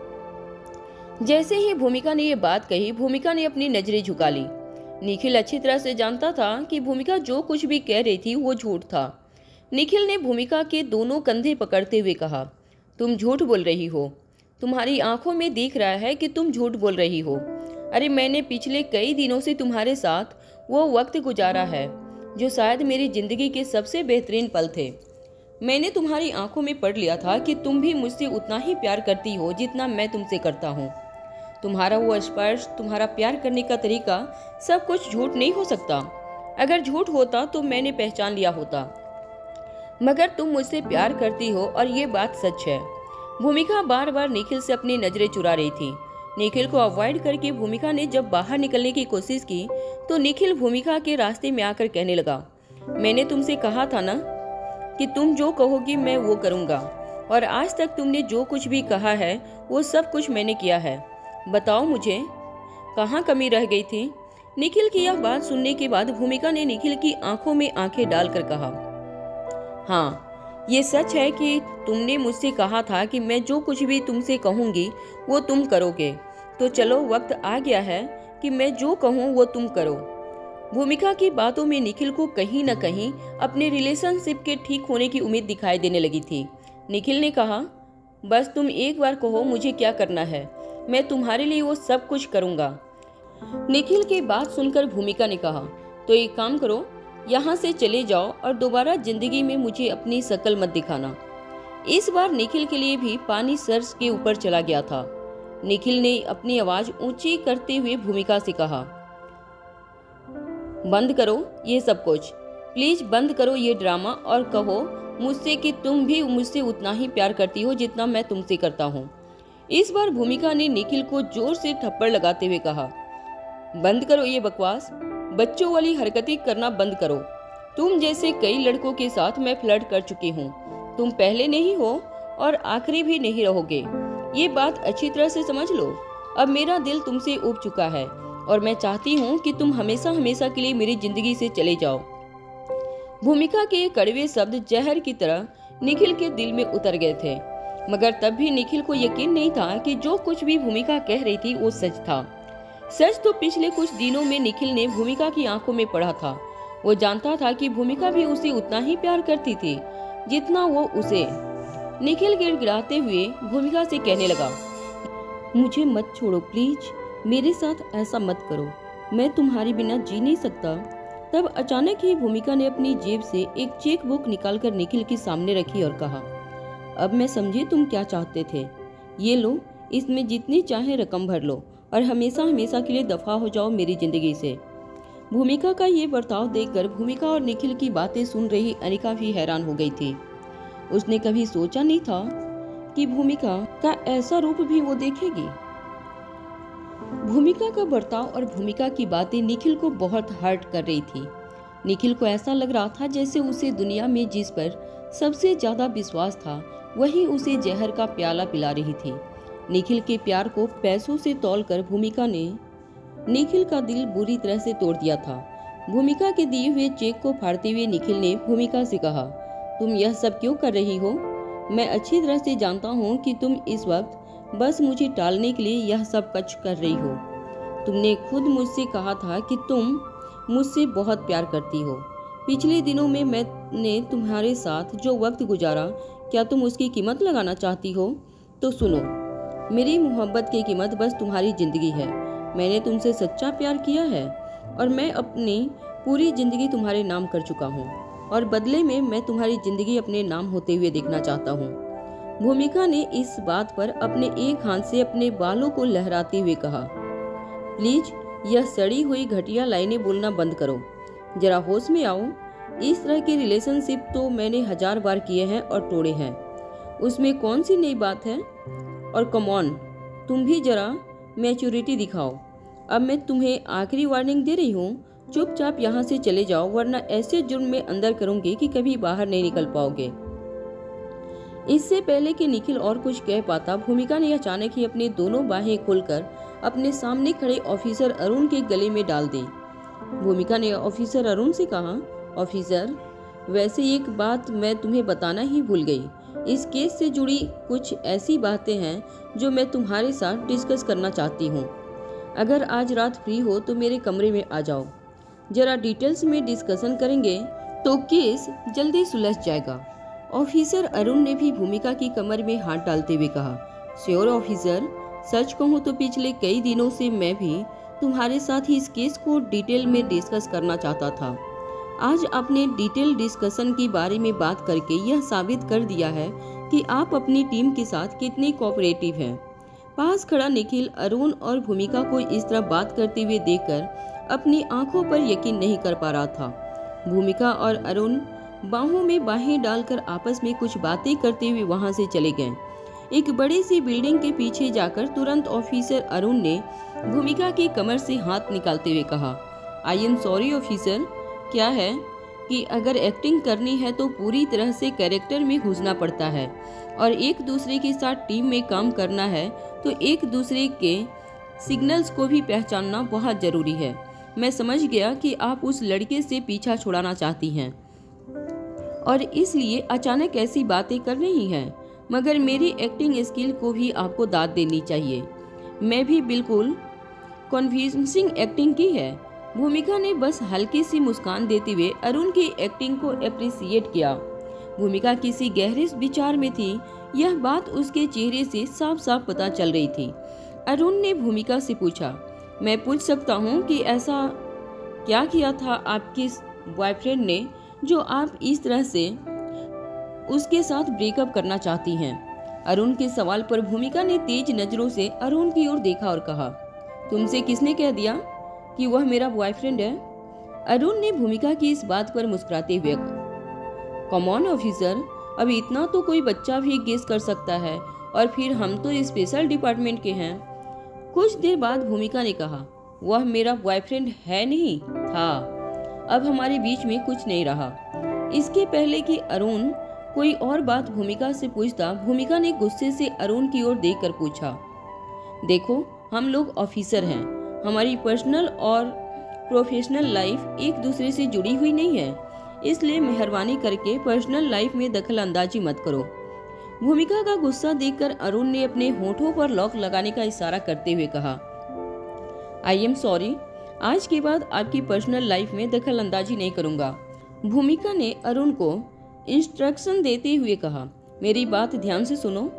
जैसे ही भूमिका ने ये बात कही, भूमिका ने अपनी नजरें झुका ली। निखिल अच्छी तरह से जानता था कि भूमिका जो कुछ भी कह रही थी वो झूठ था। निखिल ने भूमिका के दोनों कंधे पकड़ते हुए कहा, तुम झूठ बोल रही हो, तुम्हारी आंखों में दिख रहा है कि तुम झूठ बोल रही हो। अरे मैंने पिछले कई दिनों से तुम्हारे साथ वो वक्त गुजारा है जो शायद मेरी जिंदगी के सबसे बेहतरीन पल थे। मैंने तुम्हारी आंखों में पढ़ लिया था कि तुम भी मुझसे उतना ही प्यार करती हो जितना मैं तुमसे करता हूँ। तुम्हारा वो स्पर्श, तुम्हारा प्यार करने का तरीका, सब कुछ झूठ नहीं हो सकता। अगर झूठ होता तो मैंने पहचान लिया होता, मगर तुम मुझसे प्यार करती हो और ये बात सच है। भूमिका बार बार निखिल से अपनी नजरें चुरा रही थी। निखिल को अवॉइड करके भूमिका ने जब बाहर निकलने की कोशिश की तो निखिल भूमिका के रास्ते में आकर कहने लगा, मैंने तुमसे कहा था ना कि तुम जो कहोगी मैं वो करूँगा, और आज तक तुमने जो कुछ भी कहा है वो सब कुछ मैंने किया है। बताओ मुझे कहाँ कमी रह गई थी? निखिल की यह बात सुनने के बाद भूमिका ने निखिल की आंखों में आंखें डालकर कहा, हाँ ये सच है कि तुमने मुझसे कहा था कि मैं जो कुछ भी तुमसे कहूँगी वो तुम करोगे, तो चलो वक्त आ गया है कि मैं जो कहूँ वो तुम करो। भूमिका की बातों में निखिल को कहीं न कहीं अपने रिलेशनशिप के ठीक होने की उम्मीद दिखाई देने लगी थी। निखिल ने कहा, बस तुम एक बार कहो मुझे क्या करना है, मैं तुम्हारे लिए वो सब कुछ करूँगा। निखिल की बात सुनकर भूमिका ने कहा, तो एक काम करो, यहाँ से चले जाओ और दोबारा जिंदगी में मुझे अपनी शक्ल मत दिखाना। इस बार निखिल के लिए भी पानी सर के ऊपर चला गया था। निखिल ने अपनी आवाज ऊंची करते हुए भूमिका से कहा, बंद करो ये सब कुछ, प्लीज बंद करो ये ड्रामा और कहो मुझसे कि तुम भी मुझसे उतना ही प्यार करती हो जितना मैं तुमसे करता हूँ। इस बार भूमिका ने निखिल को जोर से थप्पड़ लगाते हुए कहा, बंद करो ये बकवास, बच्चों वाली हरकतें करना बंद करो। तुम जैसे कई लड़कों के साथ मैं फ्लर्ट कर चुकी हूँ, तुम पहले नहीं हो और आखिरी भी नहीं रहोगे। ये बात अच्छी तरह से समझ लो। अब मेरा दिल तुमसे उब चुका है और मैं चाहती हूँ कि तुम हमेशा हमेशा के लिए मेरी जिंदगी से चले जाओ। भूमिका के कड़वे शब्द जहर की तरह निखिल के दिल में उतर गए थे, मगर तब भी निखिल को यकीन नहीं था कि जो कुछ भी भूमिका कह रही थी वो सच था। सच तो पिछले कुछ दिनों में निखिल ने भूमिका की आंखों में पढ़ा था। वो जानता था कि भूमिका भी उसे उतना ही प्यार करती थी जितना वो उसे। निखिल गिड़गिड़ाते हुए भूमिका से कहने लगा, मुझे मत छोड़ो प्लीज, मेरे साथ ऐसा मत करो, मैं तुम्हारे बिना जी नहीं सकता। तब अचानक ही भूमिका ने अपनी जेब से एक चेक बुक निकालकर निखिल के सामने रखी और कहा, अब मैं समझी तुम क्या चाहते थे। ये लो, इसमें जितनी चाहे रकम भर लो और हमेशा हमेशा के लिए दफा हो जाओ मेरी जिंदगी से। भूमिका का ये बर्ताव देखकर भूमिका और निखिल की बातें सुन रही अनिका भी हैरान हो गई थी। उसने कभी सोचा नहीं था कि भूमिका का ऐसा रूप भी वो देखेगी। भूमिका का बर्ताव और भूमिका की बातें निखिल को बहुत हर्ट कर रही थी। निखिल को ऐसा लग रहा था जैसे उसे दुनिया में जिस पर सबसे ज्यादा विश्वास था वही उसे जहर का प्याला पिला रही थी। निखिल के प्यार को पैसों से तौलकर भूमिका ने निखिल का दिल बुरी तरह से तोड़ दिया था। भूमिका के दिए हुए चेक को फाड़ते हुए निखिल ने भूमिका से कहा, तुम यह सब क्यों कर रही हो? मैं अच्छी तरह से जानता हूँ कि तुम इस वक्त बस मुझे टालने के लिए यह सब कुछ कर रही हो। तुमने खुद मुझसे कहा था कि तुम मुझसे बहुत प्यार करती हो। पिछले दिनों में मैंने तुम्हारे साथ जो वक्त गुजारा, क्या तुम उसकी कीमत लगाना चाहती हो? तो सुनो, मेरी मोहब्बत की कीमत बस तुम्हारी जिंदगी है। मैंने तुमसे सच्चा प्यार किया है और मैं अपनी पूरी जिंदगी तुम्हारे नाम कर चुका हूँ और बदले में मैं तुम्हारी जिंदगी अपने नाम होते हुए देखना चाहता हूँ। भूमिका ने इस बात पर अपने एक हाथ से अपने बालों को लहराते हुए कहा, प्लीज यह सड़ी हुई घटिया लाइनें बोलना बंद करो, जरा होश में आओ। इस तरह के रिलेशनशिप तो मैंने 1000 बार किए हैं और तोड़े हैं, उसमें कौन सी नई बात है? और कम ऑन, तुम भी जरा मैच्योरिटी दिखाओ। अब मैं तुम्हें आखिरी वार्निंग दे रही हूँ, चुपचाप यहाँ से चले जाओ वरना ऐसे जुर्म में अंदर करूंगी कि कभी बाहर नहीं निकल पाओगे। इससे पहले कि निखिल और कुछ कह पाता, भूमिका ने अचानक ही अपनी दोनों बाहें खोलकर अपने सामने खड़े ऑफिसर अरुण के गले में डाल दी। भूमिका ने ऑफिसर अरुण से कहा, ऑफिसर, वैसे एक बात मैं तुम्हें बताना ही भूल गई। इस केस से जुड़ी कुछ ऐसी बातें हैं जो मैं तुम्हारे साथ डिस्कस करना चाहती हूँ। अगर आज रात फ्री हो तो मेरे कमरे में आ जाओ, जरा डिटेल्स में डिस्कशन करेंगे तो केस जल्दी सुलझ जाएगा। ऑफिसर अरुण ने भी भूमिका की कमर में हाथ डालते हुए कहा, श्योर ऑफिसर, सच कहूँ तो पिछले कई दिनों से मैं भी तुम्हारे साथ ही इस केस को डिटेल में डिस्कस करना चाहता था। आज आपने डिटेल डिस्कशन के बारे में बात करके यह साबित कर दिया है कि आप अपनी टीम के साथ कितने कोऑपरेटिव हैं। पास खड़ा निखिल अरुण और भूमिका को इस तरह बात करते हुए देखकर अपनी आंखों पर यकीन नहीं कर पा रहा था। भूमिका और अरुण बाहों में बाहें डालकर आपस में कुछ बातें करते हुए वहां से चले गए। एक बड़ी सी बिल्डिंग के पीछे जाकर तुरंत ऑफिसर अरुण ने भूमिका की कमर से हाथ निकालते हुए कहा, आई एम सॉरी ऑफिसर, क्या है कि अगर एक्टिंग करनी है तो पूरी तरह से कैरेक्टर में घुसना पड़ता है और एक दूसरे के साथ टीम में काम करना है तो एक दूसरे के सिग्नल्स को भी पहचानना बहुत जरूरी है। मैं समझ गया कि आप उस लड़के से पीछा छुड़ाना चाहती हैं और इसलिए अचानक ऐसी बातें कर रही हैं, मगर मेरी एक्टिंग स्किल को भी आपको दाद देनी चाहिए। मैं भी बिल्कुल कन्विंसिंग एक्टिंग की है। भूमिका ने बस हल्की सी मुस्कान देते हुए अरुण की एक्टिंग को अप्रिशिएट किया। भूमिका किसी गहरे विचार में थी, यह बात उसके चेहरे से साफ साफ पता चल रही थी। अरुण ने भूमिका से पूछा, मैं पूछ सकता हूँ कि ऐसा क्या किया था आपके बॉयफ्रेंड ने जो आप इस तरह से उसके साथ ब्रेकअप करना चाहती हैं? अरुण के सवाल पर भूमिका ने तेज नजरों से अरुण की ओर देखा और कहा, तुमसे किसने कह दिया कि वह मेरा बॉयफ्रेंड है? अरुण ने भूमिका की इस बात पर मुस्कुराते हुए कहा, कम ऑन ऑफिसर, अब इतना तो कोई बच्चा भी गेस कर सकता है और फिर हम तो स्पेशल डिपार्टमेंट के हैं। कुछ देर बाद भूमिका ने कहा, वह मेरा बॉयफ्रेंड है नहीं था, अब हमारे बीच में कुछ नहीं रहा। इसके पहले कि अरुण कोई और बात भूमिका से पूछता, भूमिका ने गुस्से से अरुण की ओर देखकर पूछा, देखो हम लोग ऑफिसर हैं, हमारी पर्सनल और प्रोफेशनल लाइफ एक दूसरे से जुड़ी हुई नहीं है, इसलिए मेहरबानी करके पर्सनल लाइफ में दखल अंदाजी मत करो। भूमिका का गुस्सा देखकर अरुण ने अपने होठों पर लॉक लगाने का इशारा करते हुए कहा, आई एम सॉरी, आज के बाद आपकी पर्सनल लाइफ में दखल अंदाजी नहीं करूंगा। भूमिका ने अरुण को इंस्ट्रक्शन देते हुए कहा, मेरी बात ध्यान से सुनो,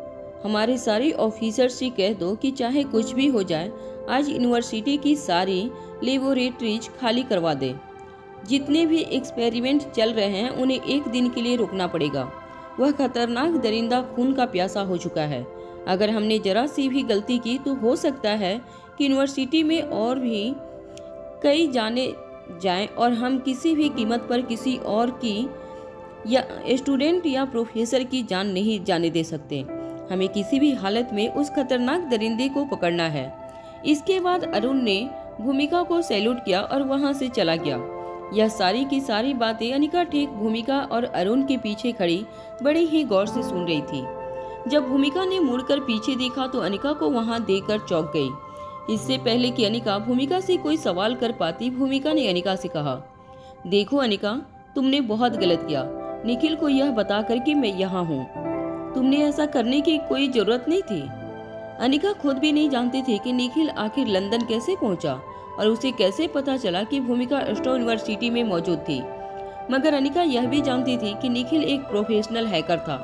हमारे सारे ऑफिसर से कह दो कि चाहे कुछ भी हो जाए, आज यूनिवर्सिटी की सारी लेबोरेटरीज खाली करवा दे। जितने भी एक्सपेरिमेंट चल रहे हैं उन्हें एक दिन के लिए रोकना पड़ेगा। वह खतरनाक दरिंदा खून का प्यासा हो चुका है। अगर हमने जरा सी भी गलती की तो हो सकता है कि यूनिवर्सिटी में और भी कई जाने जाएं और हम किसी भी कीमत पर किसी और की या स्टूडेंट या प्रोफेसर की जान नहीं जाने दे सकते। हमें किसी भी हालत में उस खतरनाक दरिंदे को पकड़ना है। इसके बाद अरुण ने भूमिका को सैल्यूट किया और वहां से चला गया। यह सारी की सारी बातें अनिका ठीक भूमिका और अरुण के पीछे खड़ी बड़ी ही गौर से सुन रही थी। जब भूमिका ने मुड़कर पीछे देखा तो अनिका को वहां देखकर चौंक गई। इससे पहले कि अनिका भूमिका से कोई सवाल कर पाती, भूमिका ने अनिका से कहा, देखो अनिका, तुमने बहुत गलत किया। निखिल को यह बताकर कि मैं यहाँ हूँ। तुमने ऐसा करने की कोई जरूरत नहीं थी। अनिका खुद भी नहीं जानती थी कि निखिल आखिर लंदन कैसे पहुंचा और उसे कैसे पता चला कि भूमिका अस्ट्रो यूनिवर्सिटी में मौजूद थी। मगर अनिका यह भी जानती थी कि निखिल एक प्रोफेशनल हैकर था।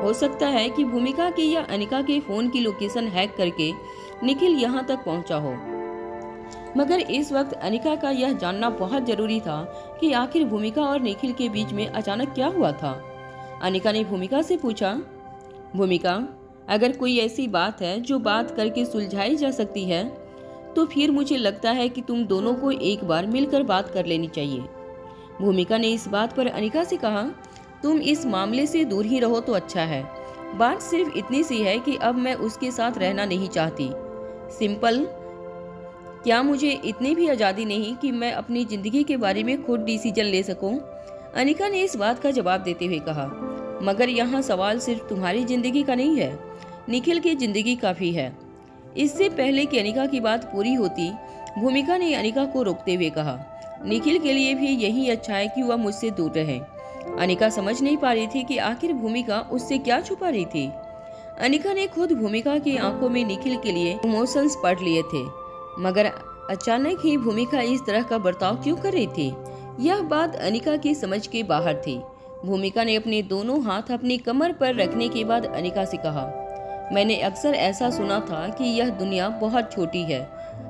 हो सकता है कि भूमिका की या अनिका के फोन की लोकेशन हैक करके निखिल यहाँ तक पहुंचा हो। मगर इस वक्त अनिका का यह जानना बहुत जरूरी था कि आखिर भूमिका और निखिल के बीच में अचानक क्या हुआ था। अनिका ने भूमिका से पूछा, भूमिका, अगर कोई ऐसी बात है जो बात करके सुलझाई जा सकती है तो फिर मुझे लगता है कि तुम दोनों को एक बार मिलकर बात कर लेनी चाहिए। भूमिका ने इस बात पर अनिका से कहा, तुम इस मामले से दूर ही रहो तो अच्छा है। बात सिर्फ इतनी सी है कि अब मैं उसके साथ रहना नहीं चाहती। सिंपल। क्या मुझे इतनी भी आज़ादी नहीं कि मैं अपनी जिंदगी के बारे में खुद डिसीजन ले सकूं? अनिका ने इस बात का जवाब देते हुए कहा, मगर यहाँ सवाल सिर्फ तुम्हारी जिंदगी का नहीं है, निखिल की जिंदगी का भी है। इससे पहले कि अनिका की बात पूरी होती, भूमिका ने अनिका को रोकते हुए कहा, निखिल के लिए भी यही अच्छा है कि वह मुझसे दूर रहे। अनिका समझ नहीं पा रही थी कि आखिर भूमिका उससे क्या छुपा रही थी। अनिका ने खुद भूमिका की आंखों में निखिल के लिए इमोशंस पढ़ लिए थे, मगर अचानक ही भूमिका इस तरह का बर्ताव क्यों कर रही थी, यह बात अनिका की समझ के बाहर थी। भूमिका ने अपने दोनों हाथ अपनी कमर पर रखने के बाद अनिका से कहा, मैंने अक्सर ऐसा सुना था कि यह दुनिया बहुत छोटी है,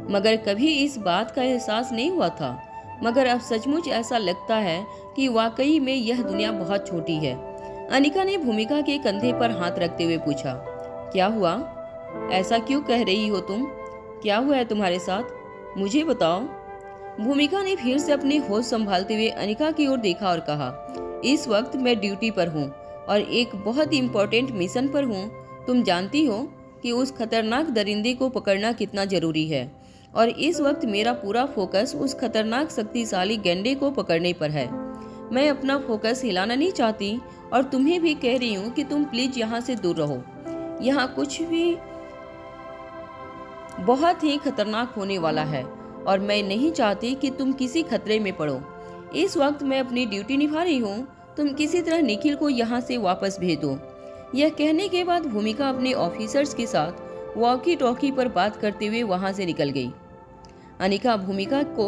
मगर कभी इस बात का एहसास नहीं हुआ था। मगर अब सचमुच ऐसा लगता है कि वाकई में यह दुनिया बहुत छोटी है। अनिका ने भूमिका के कंधे पर हाथ रखते हुए पूछा, क्या हुआ? ऐसा क्यों कह रही हो तुम? क्या हुआ है तुम्हारे साथ? मुझे बताओ। भूमिका ने फिर से अपने होश संभालते हुए अनिका की ओर देखा और कहा, इस वक्त मैं ड्यूटी पर हूँ और एक बहुत इम्पोर्टेंट मिशन पर हूँ। तुम जानती हो कि उस खतरनाक दरिंदे को पकड़ना कितना जरूरी है और इस वक्त मेरा पूरा फोकस उस खतरनाक शक्तिशाली गैंडे को पकड़ने पर है। मैं अपना फोकस हिलाना नहीं चाहती और तुम्हें भी कह रही हूँ कि तुम प्लीज यहाँ से दूर रहो। यहाँ कुछ भी बहुत ही खतरनाक होने वाला है और मैं नहीं चाहती कि तुम किसी खतरे में पड़ो। इस वक्त मैं अपनी ड्यूटी निभा रही हूँ, तुम किसी तरह निखिल को यहाँ से वापस भेज दो। यह कहने के बाद भूमिका अपने ऑफिसर्स के साथ वॉकी टॉकी पर बात करते हुए वहां से निकल गई। अनिका भूमिका को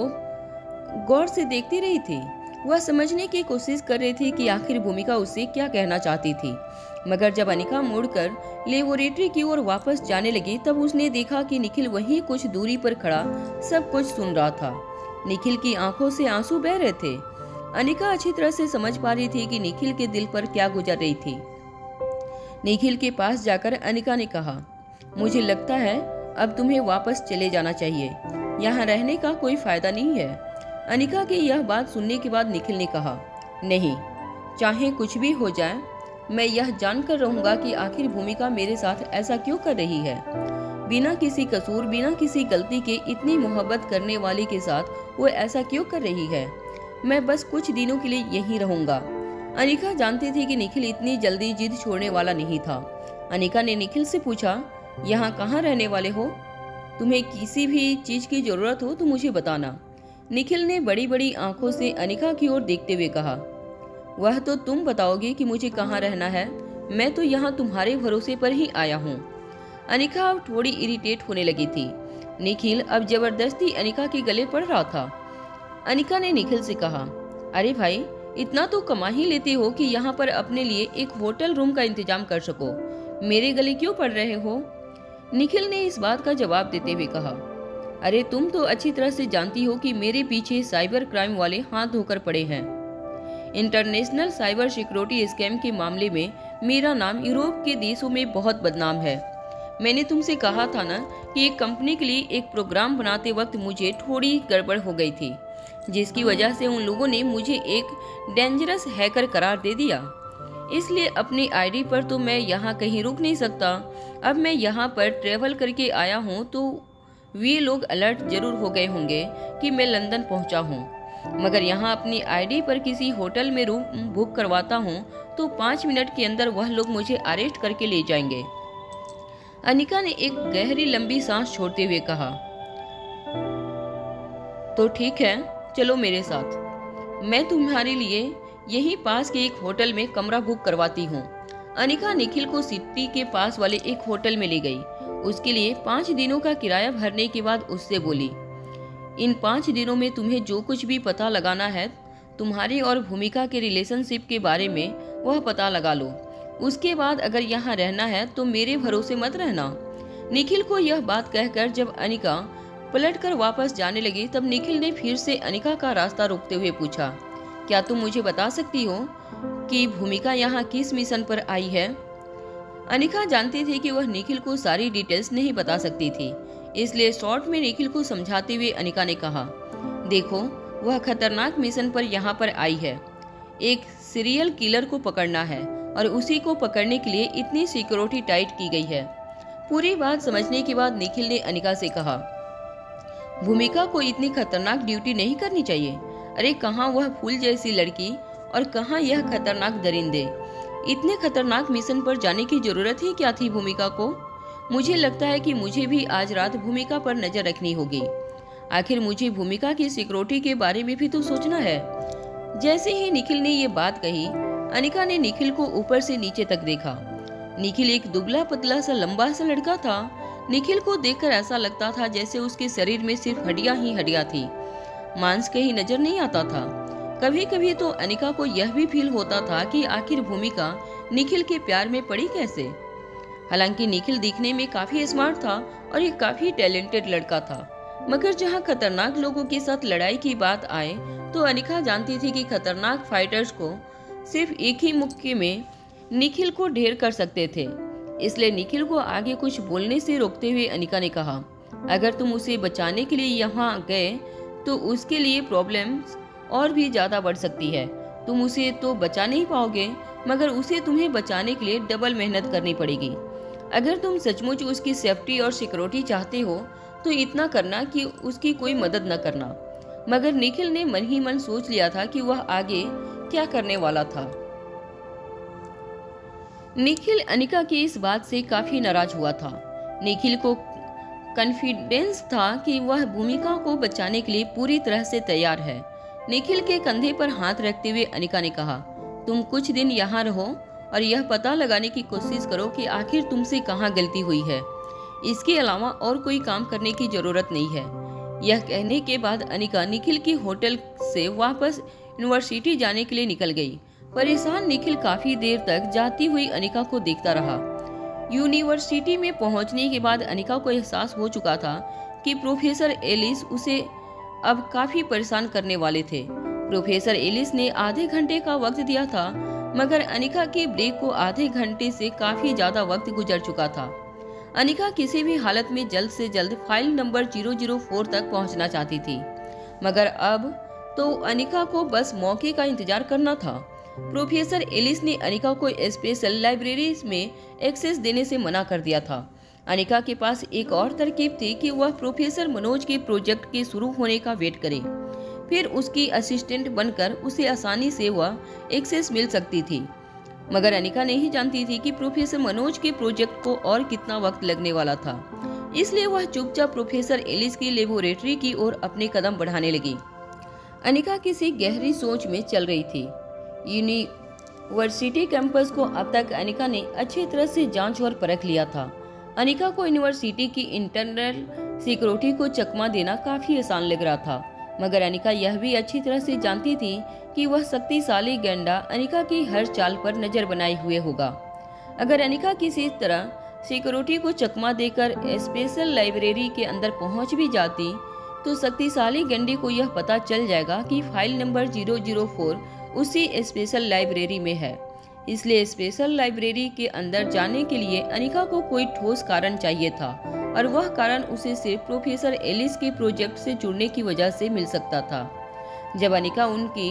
गौर से देखती रही थी। वह समझने की कोशिश कर रही थी कि आखिर भूमिका उससे क्या कहना चाहती थी। मगर जब अनिका मुड़कर लेबोरेटरी की ओर वापस जाने लगी तब उसने देखा कि निखिल वहीं कुछ दूरी पर खड़ा सब कुछ सुन रहा था। निखिल की आंखों से आंसू बह रहे थे। अनिका अच्छी तरह से समझ पा रही थी कि निखिल के दिल पर क्या गुजर रही थी। निखिल के पास जाकर अनिका ने कहा, मुझे लगता है अब तुम्हें वापस चले जाना चाहिए, यहाँ रहने का कोई फायदा नहीं है। अनिका की यह बात सुनने के बाद निखिल ने कहा, नहीं, चाहे कुछ भी हो जाए मैं यह जानकर रहूंगा कि आखिर भूमिका मेरे साथ ऐसा क्यों कर रही है। बिना किसी कसूर, बिना किसी गलती के इतनी मोहब्बत करने वाले के साथ वो ऐसा क्यों कर रही है। मैं बस कुछ दिनों के लिए यहीं रहूंगा। अनिका जानती थी कि निखिल इतनी जल्दी जिद छोड़ने वाला नहीं था। अनिका ने निखिल से पूछा, यहाँ कहाँ रहने वाले हो? तुम्हें किसी भी चीज की जरूरत हो तो मुझे बताना। निखिल ने बड़ी बड़ी आंखों से अनिका की ओर देखते हुए कहा, वह तो तुम बताओगे कि मुझे कहाँ रहना है, मैं तो यहाँ तुम्हारे भरोसे पर ही आया हूँ। अनिका अब थोड़ी इरिटेट होने लगी थी। निखिल अब जबरदस्ती अनिका के गले पड़ रहा था। अनिका ने निखिल से कहा, अरे भाई, इतना तो कमा ही लेते हो कि यहाँ पर अपने लिए एक होटल रूम का इंतजाम कर सको, मेरे गले क्यों पड़ रहे हो? निखिल ने इस बात का जवाब देते हुए कहा, अरे तुम तो अच्छी तरह से जानती हो कि मेरे पीछे साइबर क्राइम वाले हाथ धोकर पड़े हैं। इंटरनेशनल साइबर सिक्योरिटी स्कैम के मामले में मेरा नाम यूरोप के देशों में बहुत बदनाम है। मैंने तुमसे कहा था ना कि एक कंपनी के लिए एक प्रोग्राम बनाते वक्त मुझे थोड़ी गड़बड़ हो गई थी। जिसकी वजह से उन लोगों ने मुझे एक डेंजरस हैकर करार दे दिया। इसलिए अपनी आईडी पर तो मैं यहाँ कहीं रुक नहीं सकता। अब मैं यहाँ पर ट्रेवल करके आया हूँ तो वे लोग अलर्ट जरूर हो गए होंगे कि मैं लंदन पहुँचा हूँ। मगर यहाँ अपनी आईडी पर किसी होटल में रूम बुक करवाता हूँ तो 5 मिनट के अंदर वह लोग मुझे अरेस्ट करके ले जाएंगे। अनिका ने एक गहरी लंबी सांस छोड़ते हुए कहा, तो ठीक है, चलो मेरे साथ। मैं तुम्हारे लिए यहीं पास के एक होटल में कमरा बुक करवाती हूँ। अनिका निखिल को सिटी के पास वाले एक होटल में ले गई। उसके लिए 5 दिनों का किराया भरने के बाद उससे बोली, इन 5 दिनों में तुम्हें जो कुछ भी पता लगाना है तुम्हारी और भूमिका के रिलेशनशिप के बारे में वह पता लगा लो। उसके बाद अगर यहाँ रहना है तो मेरे भरोसे मत रहना। निखिल को यह बात कहकर जब अनिका पलटकर वापस जाने लगी तब निखिल ने फिर से अनिका का रास्ता रोकते हुए पूछा, क्या तुम मुझे बता सकती हो कि भूमिका यहाँ किस मिशन पर आई है? अनिका जानती थी कि वह निखिल को सारी डिटेल्स नहीं बता सकती थी, इसलिए शॉर्ट में निखिल को समझाते हुए अनिका ने कहा, देखो वह खतरनाक मिशन पर यहाँ पर आई है। एक सीरियल किलर को पकड़ना है और उसी को पकड़ने के लिए इतनी सिक्योरिटी टाइट की गई है। पूरी बात समझने के बाद निखिल ने अनिका से कहा, भूमिका को इतनी खतरनाक ड्यूटी नहीं करनी चाहिए। अरे कहाँ वह फूल जैसी लड़की और कहाँ यह खतरनाक दरिंदे। इतने खतरनाक मिशन पर जाने की जरूरत ही क्या थी भूमिका को? मुझे लगता है कि मुझे भी आज रात भूमिका पर नजर रखनी होगी। आखिर मुझे भूमिका की सिक्योरिटी के बारे में भी तो सोचना है। जैसे ही निखिल ने ये बात कही, अनिका ने निखिल को ऊपर से नीचे तक देखा। निखिल एक दुबला पतला सा लंबा सा लड़का था। निखिल को देखकर ऐसा लगता था जैसे उसके शरीर में सिर्फ हड्डियां ही हड्डियां थी, मांस कहीं नजर नहीं आता था। कभी कभी तो अनिका को यह भी फील होता था कि आखिर भूमिका निखिल के प्यार में पड़ी कैसे। हालांकि निखिल दिखने में काफी स्मार्ट था और एक काफी टैलेंटेड लड़का था, मगर जहां खतरनाक लोगों के साथ लड़ाई की बात आए तो अनिका जानती थी कि खतरनाक फाइटर्स को सिर्फ एक ही मुक्के में निखिल को ढेर कर सकते थे। इसलिए निखिल को आगे कुछ बोलने से रोकते हुए अनिका ने कहा, अगर तुम उसे बचाने के लिए यहाँ गए तो उसके लिए प्रॉब्लम्स और भी ज्यादा बढ़ सकती है। तुम उसे तो बचा नहीं पाओगे, मगर उसे तुम्हें बचाने के लिए डबल मेहनत करनी पड़ेगी। अगर तुम सचमुच उसकी सेफ्टी और सिक्योरिटी चाहते हो तो इतना करना कि उसकी कोई मदद न करना। मगर निखिल ने मन ही मन सोच लिया था कि वह आगे क्या करने वाला था। निखिल अनिका की इस बात से काफी नाराज हुआ था। निखिल को कॉन्फिडेंस था कि वह भूमिका को बचाने के लिए पूरी तरह से तैयार है। निखिल के कंधे पर हाथ रखते हुए अनिका ने कहा, तुम कुछ दिन यहाँ रहो और यह पता लगाने की कोशिश करो कि आखिर तुमसे कहाँ गलती हुई है। इसके अलावा और कोई काम करने की जरूरत नहीं है। यह कहने के बाद अनिका निखिल की होटल से वापस यूनिवर्सिटी जाने के लिए निकल गई। परेशान निखिल काफी देर तक जाती हुई अनिका को देखता रहा। यूनिवर्सिटी में पहुंचने के बाद अनिका को एहसास हो चुका था कि प्रोफेसर एलिस उसे अब काफी परेशान करने वाले थे। प्रोफेसर एलिस ने आधे घंटे का वक्त दिया था, मगर अनिका के ब्रेक को आधे घंटे से काफी ज्यादा वक्त गुजर चुका था। अनिका किसी भी हालत में जल्द से जल्द फाइल नंबर 004 तक पहुंचना चाहती थी, मगर अब तो अनिका को बस मौके का इंतजार करना था। प्रोफेसर एलिस ने अनिका को स्पेशल लाइब्रेरी में एक्सेस देने से मना कर दिया था। अनिका के पास एक और तरकीब थी कि वह प्रोफेसर मनोज के प्रोजेक्ट के शुरू होने का वेट करे, फिर उसकी असिस्टेंट बनकर उसे आसानी से वह एक्सेस मिल सकती थी। मगर अनिका नहीं जानती थी कि प्रोफेसर मनोज के प्रोजेक्ट को और कितना वक्त लगने वाला था। इसलिए वह चुपचाप प्रोफेसर एलिस की लेबोरेटरी की ओर अपने कदम बढ़ाने लगी। अनिका किसी गहरी सोच में चल रही थी। यूनिवर्सिटी कैंपस को अब तक अनिका ने अच्छी तरह से जांच और परख लिया था। अनिका को यूनिवर्सिटी की इंटरनल सिक्योरिटी को चकमा देना काफी आसान लग रहा था, मगर अनिका यह भी अच्छी तरह से जानती थी कि वह शक्तिशाली गेंडा अनिका की हर चाल पर नजर बनाए हुए होगा। अगर अनिका किसी तरह सिक्योरिटी को चकमा देकर स्पेशल लाइब्रेरी के अंदर पहुंच भी जाती तो शक्तिशाली गेंडे को यह पता चल जाएगा कि फाइल नंबर 004 उसी स्पेशल लाइब्रेरी में है। इसलिए स्पेशल लाइब्रेरी के अंदर जाने के लिए अनिका को कोई ठोस कारण चाहिए था, और वह कारण उसे सिर्फ प्रोफेसर एलिस के प्रोजेक्ट से जुड़ने की वजह से मिल सकता था। जब अनिका उनकी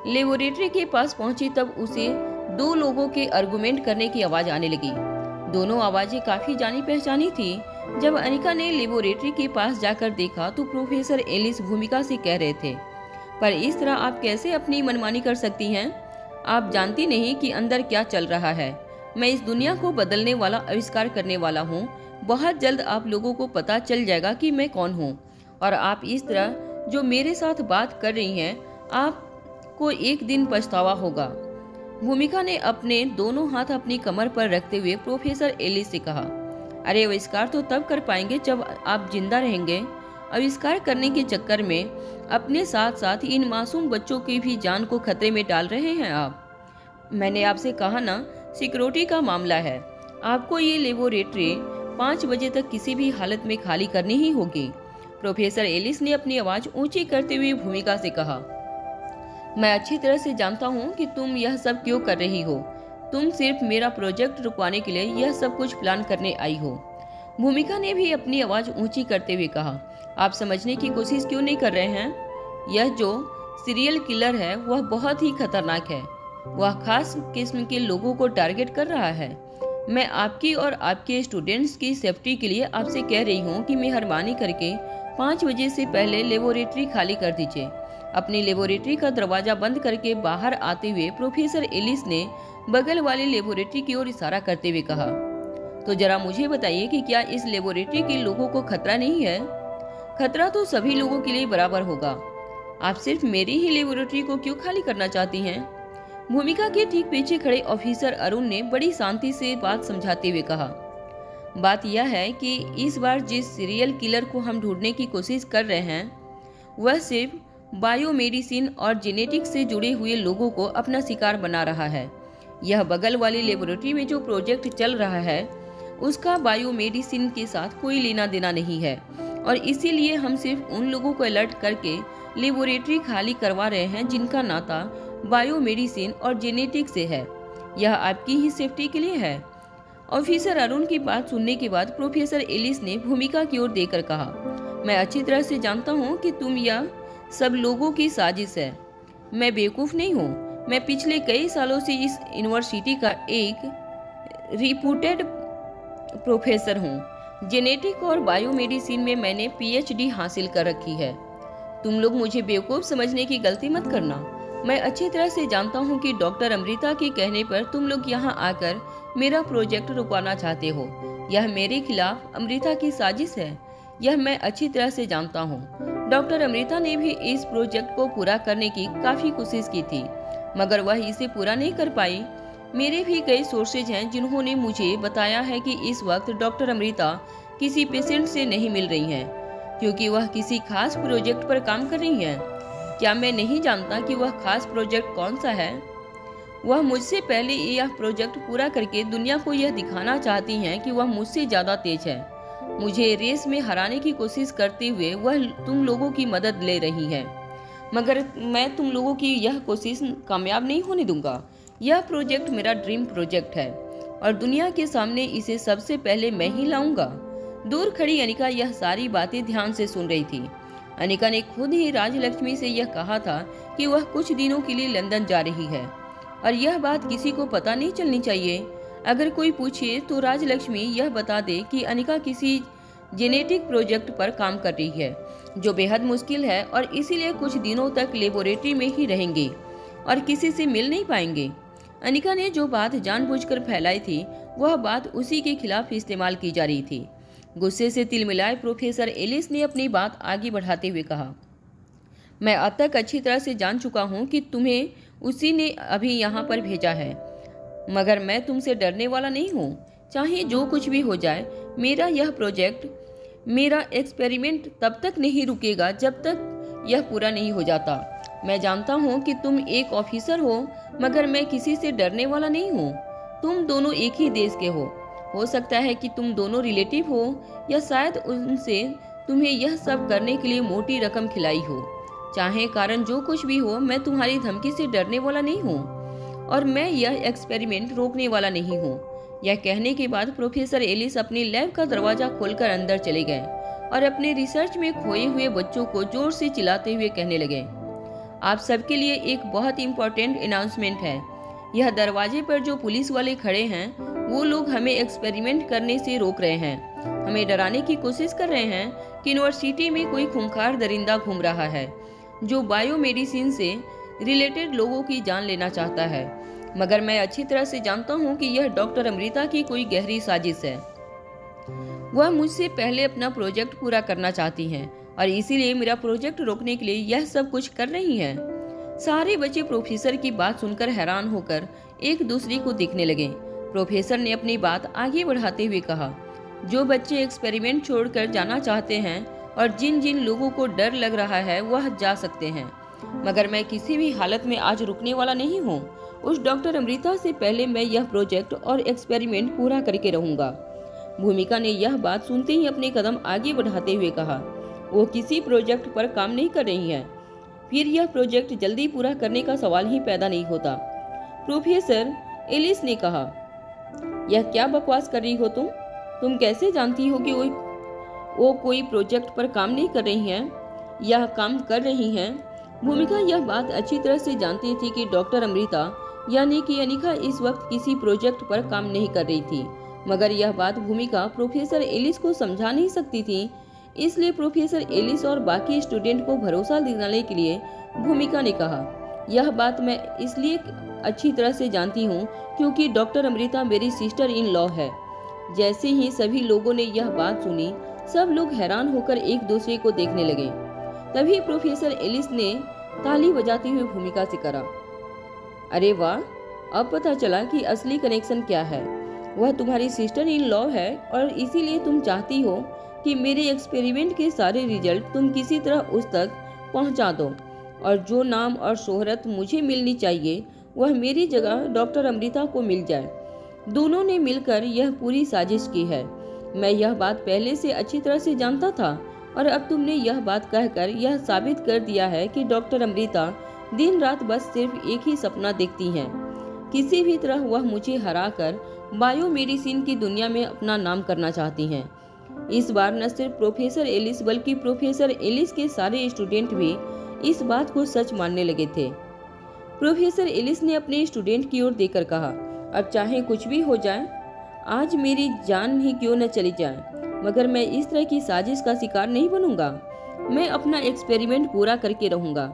लेबोरेटरी के पास पहुंची तब उसे दो लोगों के आर्गुमेंट करने की आवाज आने लगी। दोनों आवाजें काफी जानी पहचानी थी। जब अनिका ने लेबोरेटरी के पास जाकर देखा तो प्रोफेसर एलिस भूमिका से कह रहे थे, पर इस तरह आप कैसे अपनी मनमानी कर सकती हैं? आप जानती नहीं कि अंदर क्या चल रहा है। मैं इस दुनिया को बदलने वाला आविष्कार करने वाला हूँ। बहुत जल्द आप लोगों को पता चल जाएगा कि मैं कौन हूँ, और आप इस तरह जो मेरे साथ बात कर रही हैं, आपको एक दिन पछतावा होगा। भूमिका ने अपने दोनों हाथ अपनी कमर पर रखते हुए प्रोफेसर एलिस से कहा, अरे आविष्कार तो तब कर पाएंगे जब आप जिंदा रहेंगे। आविष्कार करने के चक्कर में अपने साथ साथ इन मासूम बच्चों की भी जान को खतरे में डाल रहे हैं आप। मैंने आपसे कहा ना, सिक्योरिटी का मामला है। आपको ये लेबोरेटरी 5 बजे तक किसी भी हालत में खाली करनी ही होगी। प्रोफेसर एलिस ने अपनी आवाज ऊंची करते हुए भूमिका से कहा, मैं अच्छी तरह से जानता हूँ कि तुम यह सब क्यों कर रही हो। तुम सिर्फ मेरा प्रोजेक्ट रुकवाने के लिए यह सब कुछ प्लान करने आई हो। भूमिका ने भी अपनी आवाज ऊंची करते हुए कहा, आप समझने की कोशिश क्यों नहीं कर रहे हैं? यह जो सीरियल किलर है वह बहुत ही खतरनाक है। वह खास किस्म के लोगों को टारगेट कर रहा है। मैं आपकी और आपके स्टूडेंट्स की सेफ्टी के लिए आपसे कह रही हूँ कि मेहरबानी करके 5 बजे से पहले लेबोरेटरी खाली कर दीजिए। अपनी लेबोरेटरी का दरवाजा बंद करके बाहर आते हुए प्रोफेसर एलिस ने बगल वाली लेबोरेटरी की ओर इशारा करते हुए कहा, तो जरा मुझे बताइए कि क्या इस लेबोरेटरी के लोगों को खतरा नहीं है? खतरा तो सभी लोगों के लिए बराबर होगा। आप सिर्फ मेरी ही लेबोरेटरी को क्यों खाली करना चाहती हैं? भूमिका के ठीक पीछे खड़े ऑफिसर अरुण ने बड़ी शांति से बात समझाते हुए कहा, बात यह है कि इस बार जिस सीरियल किलर को हम ढूंढने की कोशिश कर रहे हैं वह सिर्फ बायोमेडिसिन और जेनेटिक्स से जुड़े हुए लोगों को अपना शिकार बना रहा है। यह बगल वाली लेबोरेटरी में जो प्रोजेक्ट चल रहा है उसका बायोमेडिसिन के साथ कोई लेना देना नहीं है, और इसीलिए हम सिर्फ उन लोगों को अलर्ट करके लेबोरेटरी खाली करवा रहे हैं जिनका नाता बायोमेडिसिन और जेनेटिक्स से है। यह आपकी ही सेफ्टी के लिए है। ऑफिसर अरुण की बात सुनने के बाद प्रोफेसर एलिस ने भूमिका की ओर देखकर कहा, मैं अच्छी तरह से जानता हूँ कि तुम यह सब लोगों की साजिश है। मैं बेवकूफ नहीं हूँ। मैं पिछले कई सालों से इस यूनिवर्सिटी का एक रिप्यूटेड प्रोफेसर हूँ। जेनेटिक और बायोमेडिसिन में मैंने पीएचडी हासिल कर रखी है। तुम लोग मुझे बेवकूफ समझने की गलती मत करना। मैं अच्छी तरह से जानता हूँ कि डॉक्टर अमृता के कहने पर तुम लोग यहाँ आकर मेरा प्रोजेक्ट रुकवाना चाहते हो। यह मेरे खिलाफ अमृता की साजिश है। यह मैं अच्छी तरह से जानता हूँ। डॉक्टर अमृता ने भी इस प्रोजेक्ट को पूरा करने की काफी कोशिश की थी, मगर वह इसे पूरा नहीं कर पाई। मेरे भी कई सोर्सेज हैं जिन्होंने मुझे बताया है कि इस वक्त डॉक्टर अमृता किसी पेशेंट से नहीं मिल रही हैं, क्योंकि वह किसी खास प्रोजेक्ट पर काम कर रही हैं। क्या मैं नहीं जानता कि वह खास प्रोजेक्ट कौन सा है? वह मुझसे पहले यह प्रोजेक्ट पूरा करके दुनिया को यह दिखाना चाहती हैं कि वह मुझसे ज्यादा तेज है। मुझे रेस में हराने की कोशिश करते हुए वह तुम लोगों की मदद ले रही है, मगर मैं तुम लोगों की यह कोशिश कामयाब नहीं होने दूंगा। यह प्रोजेक्ट मेरा ड्रीम प्रोजेक्ट है और दुनिया के सामने इसे सबसे पहले मैं ही लाऊंगा। दूर खड़ी अनिका यह सारी बातें ध्यान से सुन रही थी। अनिका ने खुद ही राजलक्ष्मी से यह कहा था कि वह कुछ दिनों के लिए लंदन जा रही है, और यह बात किसी को पता नहीं चलनी चाहिए। अगर कोई पूछे तो राजलक्ष्मी यह बता दे कि अनिका किसी जेनेटिक प्रोजेक्ट पर काम कर रही है जो बेहद मुश्किल है, और इसीलिए कुछ दिनों तक लेबोरेटरी में ही रहेंगे और किसी से मिल नहीं पाएंगे। अनिका ने जो बात जानबूझकर फैलाई थी वह बात उसी के खिलाफ इस्तेमाल की जा रही थी। गुस्से से तिलमिलाए प्रोफेसर एलिस ने अपनी बात आगे बढ़ाते हुए कहा, मैं अब तक अच्छी तरह से जान चुका हूँ कि तुम्हें उसी ने अभी यहाँ पर भेजा है, मगर मैं तुमसे डरने वाला नहीं हूँ। चाहे जो कुछ भी हो जाए, मेरा यह प्रोजेक्ट, मेरा एक्सपेरिमेंट तब तक नहीं रुकेगा जब तक यह पूरा नहीं हो जाता। मैं जानता हूँ कि तुम एक ऑफिसर हो, मगर मैं किसी से डरने वाला नहीं हूँ। तुम दोनों एक ही देश के हो सकता है कि तुम दोनों रिलेटिव हो, या शायद उनसे तुम्हें यह सब करने के लिए मोटी रकम खिलाई हो। चाहे कारण जो कुछ भी हो, मैं तुम्हारी धमकी से डरने वाला नहीं हूँ, और मैं यह एक्सपेरिमेंट रोकने वाला नहीं हूँ। यह कहने के बाद प्रोफेसर एलिस अपने लैब का दरवाजा खोलकर अंदर चले गए और अपने रिसर्च में खोए हुए बच्चों को जोर से चिल्लाते हुए कहने लगे, आप सबके लिए एक बहुत इम्पोर्टेंट अनाउंसमेंट है। यह दरवाजे पर जो पुलिस वाले खड़े हैं वो लोग हमें एक्सपेरिमेंट करने से रोक रहे हैं। हमें डराने की कोशिश कर रहे हैं कि यूनिवर्सिटी में कोई खूंखार दरिंदा घूम रहा है जो बायोमेडिसिन से रिलेटेड लोगों की जान लेना चाहता है। मगर मैं अच्छी तरह से जानता हूँ कि यह डॉक्टर अमृता की कोई गहरी साजिश है। वह मुझसे पहले अपना प्रोजेक्ट पूरा करना चाहती हैं और इसीलिए मेरा प्रोजेक्ट रोकने के लिए यह सब कुछ कर रही हैं। सारे बच्चे प्रोफेसर की बात सुनकर हैरान होकर एक दूसरे को देखने लगे। प्रोफेसर ने अपनी बात आगे बढ़ाते हुए कहा, जो बच्चे एक्सपेरिमेंट छोड़कर जाना चाहते हैं और जिन जिन लोगों को डर लग रहा है वह जा सकते हैं, मगर मैं किसी भी हालत में आज रुकने वाला नहीं हूँ। उस डॉक्टर अमृता से पहले मैं यह प्रोजेक्ट और एक्सपेरिमेंट पूरा करके रहूंगा। भूमिका ने यह बात सुनते ही अपने कदम आगे बढ़ाते हुए कहा, वो किसी प्रोजेक्ट पर काम नहीं कर रही हैं, फिर यह प्रोजेक्ट जल्दी पूरा करने का सवाल ही पैदा नहीं होता। प्रोफेसर एलिस ने कहा, यह क्या बकवास कर रही हो तुम कैसे जानती हो कि वो कोई प्रोजेक्ट पर काम नहीं कर रही हैं या काम कर रही हैं? भूमिका यह बात अच्छी तरह से जानती थी कि डॉक्टर अमृता यानी कि अनिका इस वक्त किसी प्रोजेक्ट पर काम नहीं कर रही थी, मगर यह बात भूमिका प्रोफेसर एलिस को समझा नहीं सकती थी। इसलिए प्रोफेसर एलिस और बाकी स्टूडेंट को भरोसा दिलाने के लिए भूमिका ने कहा, यह बात मैं इसलिए अच्छी तरह से जानती हूँ क्योंकि डॉक्टर अमृता मेरी सिस्टर इन लॉ है। जैसे ही सभी लोगों ने यह बात सुनी, सब लोग हैरान होकर एक दूसरे को देखने लगे। तभी प्रोफेसर एलिस ने ताली बजाती हुई भूमिका से कहा, अरे वाह, अब पता चला कि असली कनेक्शन क्या है। वह तुम्हारी सिस्टर इन लॉ है और इसीलिए तुम चाहती हो कि मेरे एक्सपेरिमेंट के सारे रिजल्ट तुम किसी तरह उस तक पहुंचा दो और जो नाम और शोहरत मुझे मिलनी चाहिए वह मेरी जगह डॉक्टर अमृता को मिल जाए। दोनों ने मिलकर यह पूरी साजिश की है। मैं यह बात पहले से अच्छी तरह से जानता था और अब तुमने यह बात कहकर यह साबित कर दिया है कि डॉक्टर अमृता दिन रात बस सिर्फ एक ही सपना देखती हैं, किसी भी तरह वह मुझे हराकर बायोमेडिसिन की दुनिया में अपना नाम करना चाहती हैं। इस बार न सिर्फ प्रोफेसर एलिस बल्कि प्रोफेसर एलिस के सारे स्टूडेंट भी इस बात को सच मानने लगे थे। प्रोफेसर एलिस ने अपने स्टूडेंट की ओर देखकर कहा, अब चाहे कुछ भी हो जाए, आज मेरी जान ही क्यों न चली जाए, मगर मैं इस तरह की साजिश का शिकार नहीं बनूंगा। मैं अपना एक्सपेरिमेंट पूरा करके रहूंगा,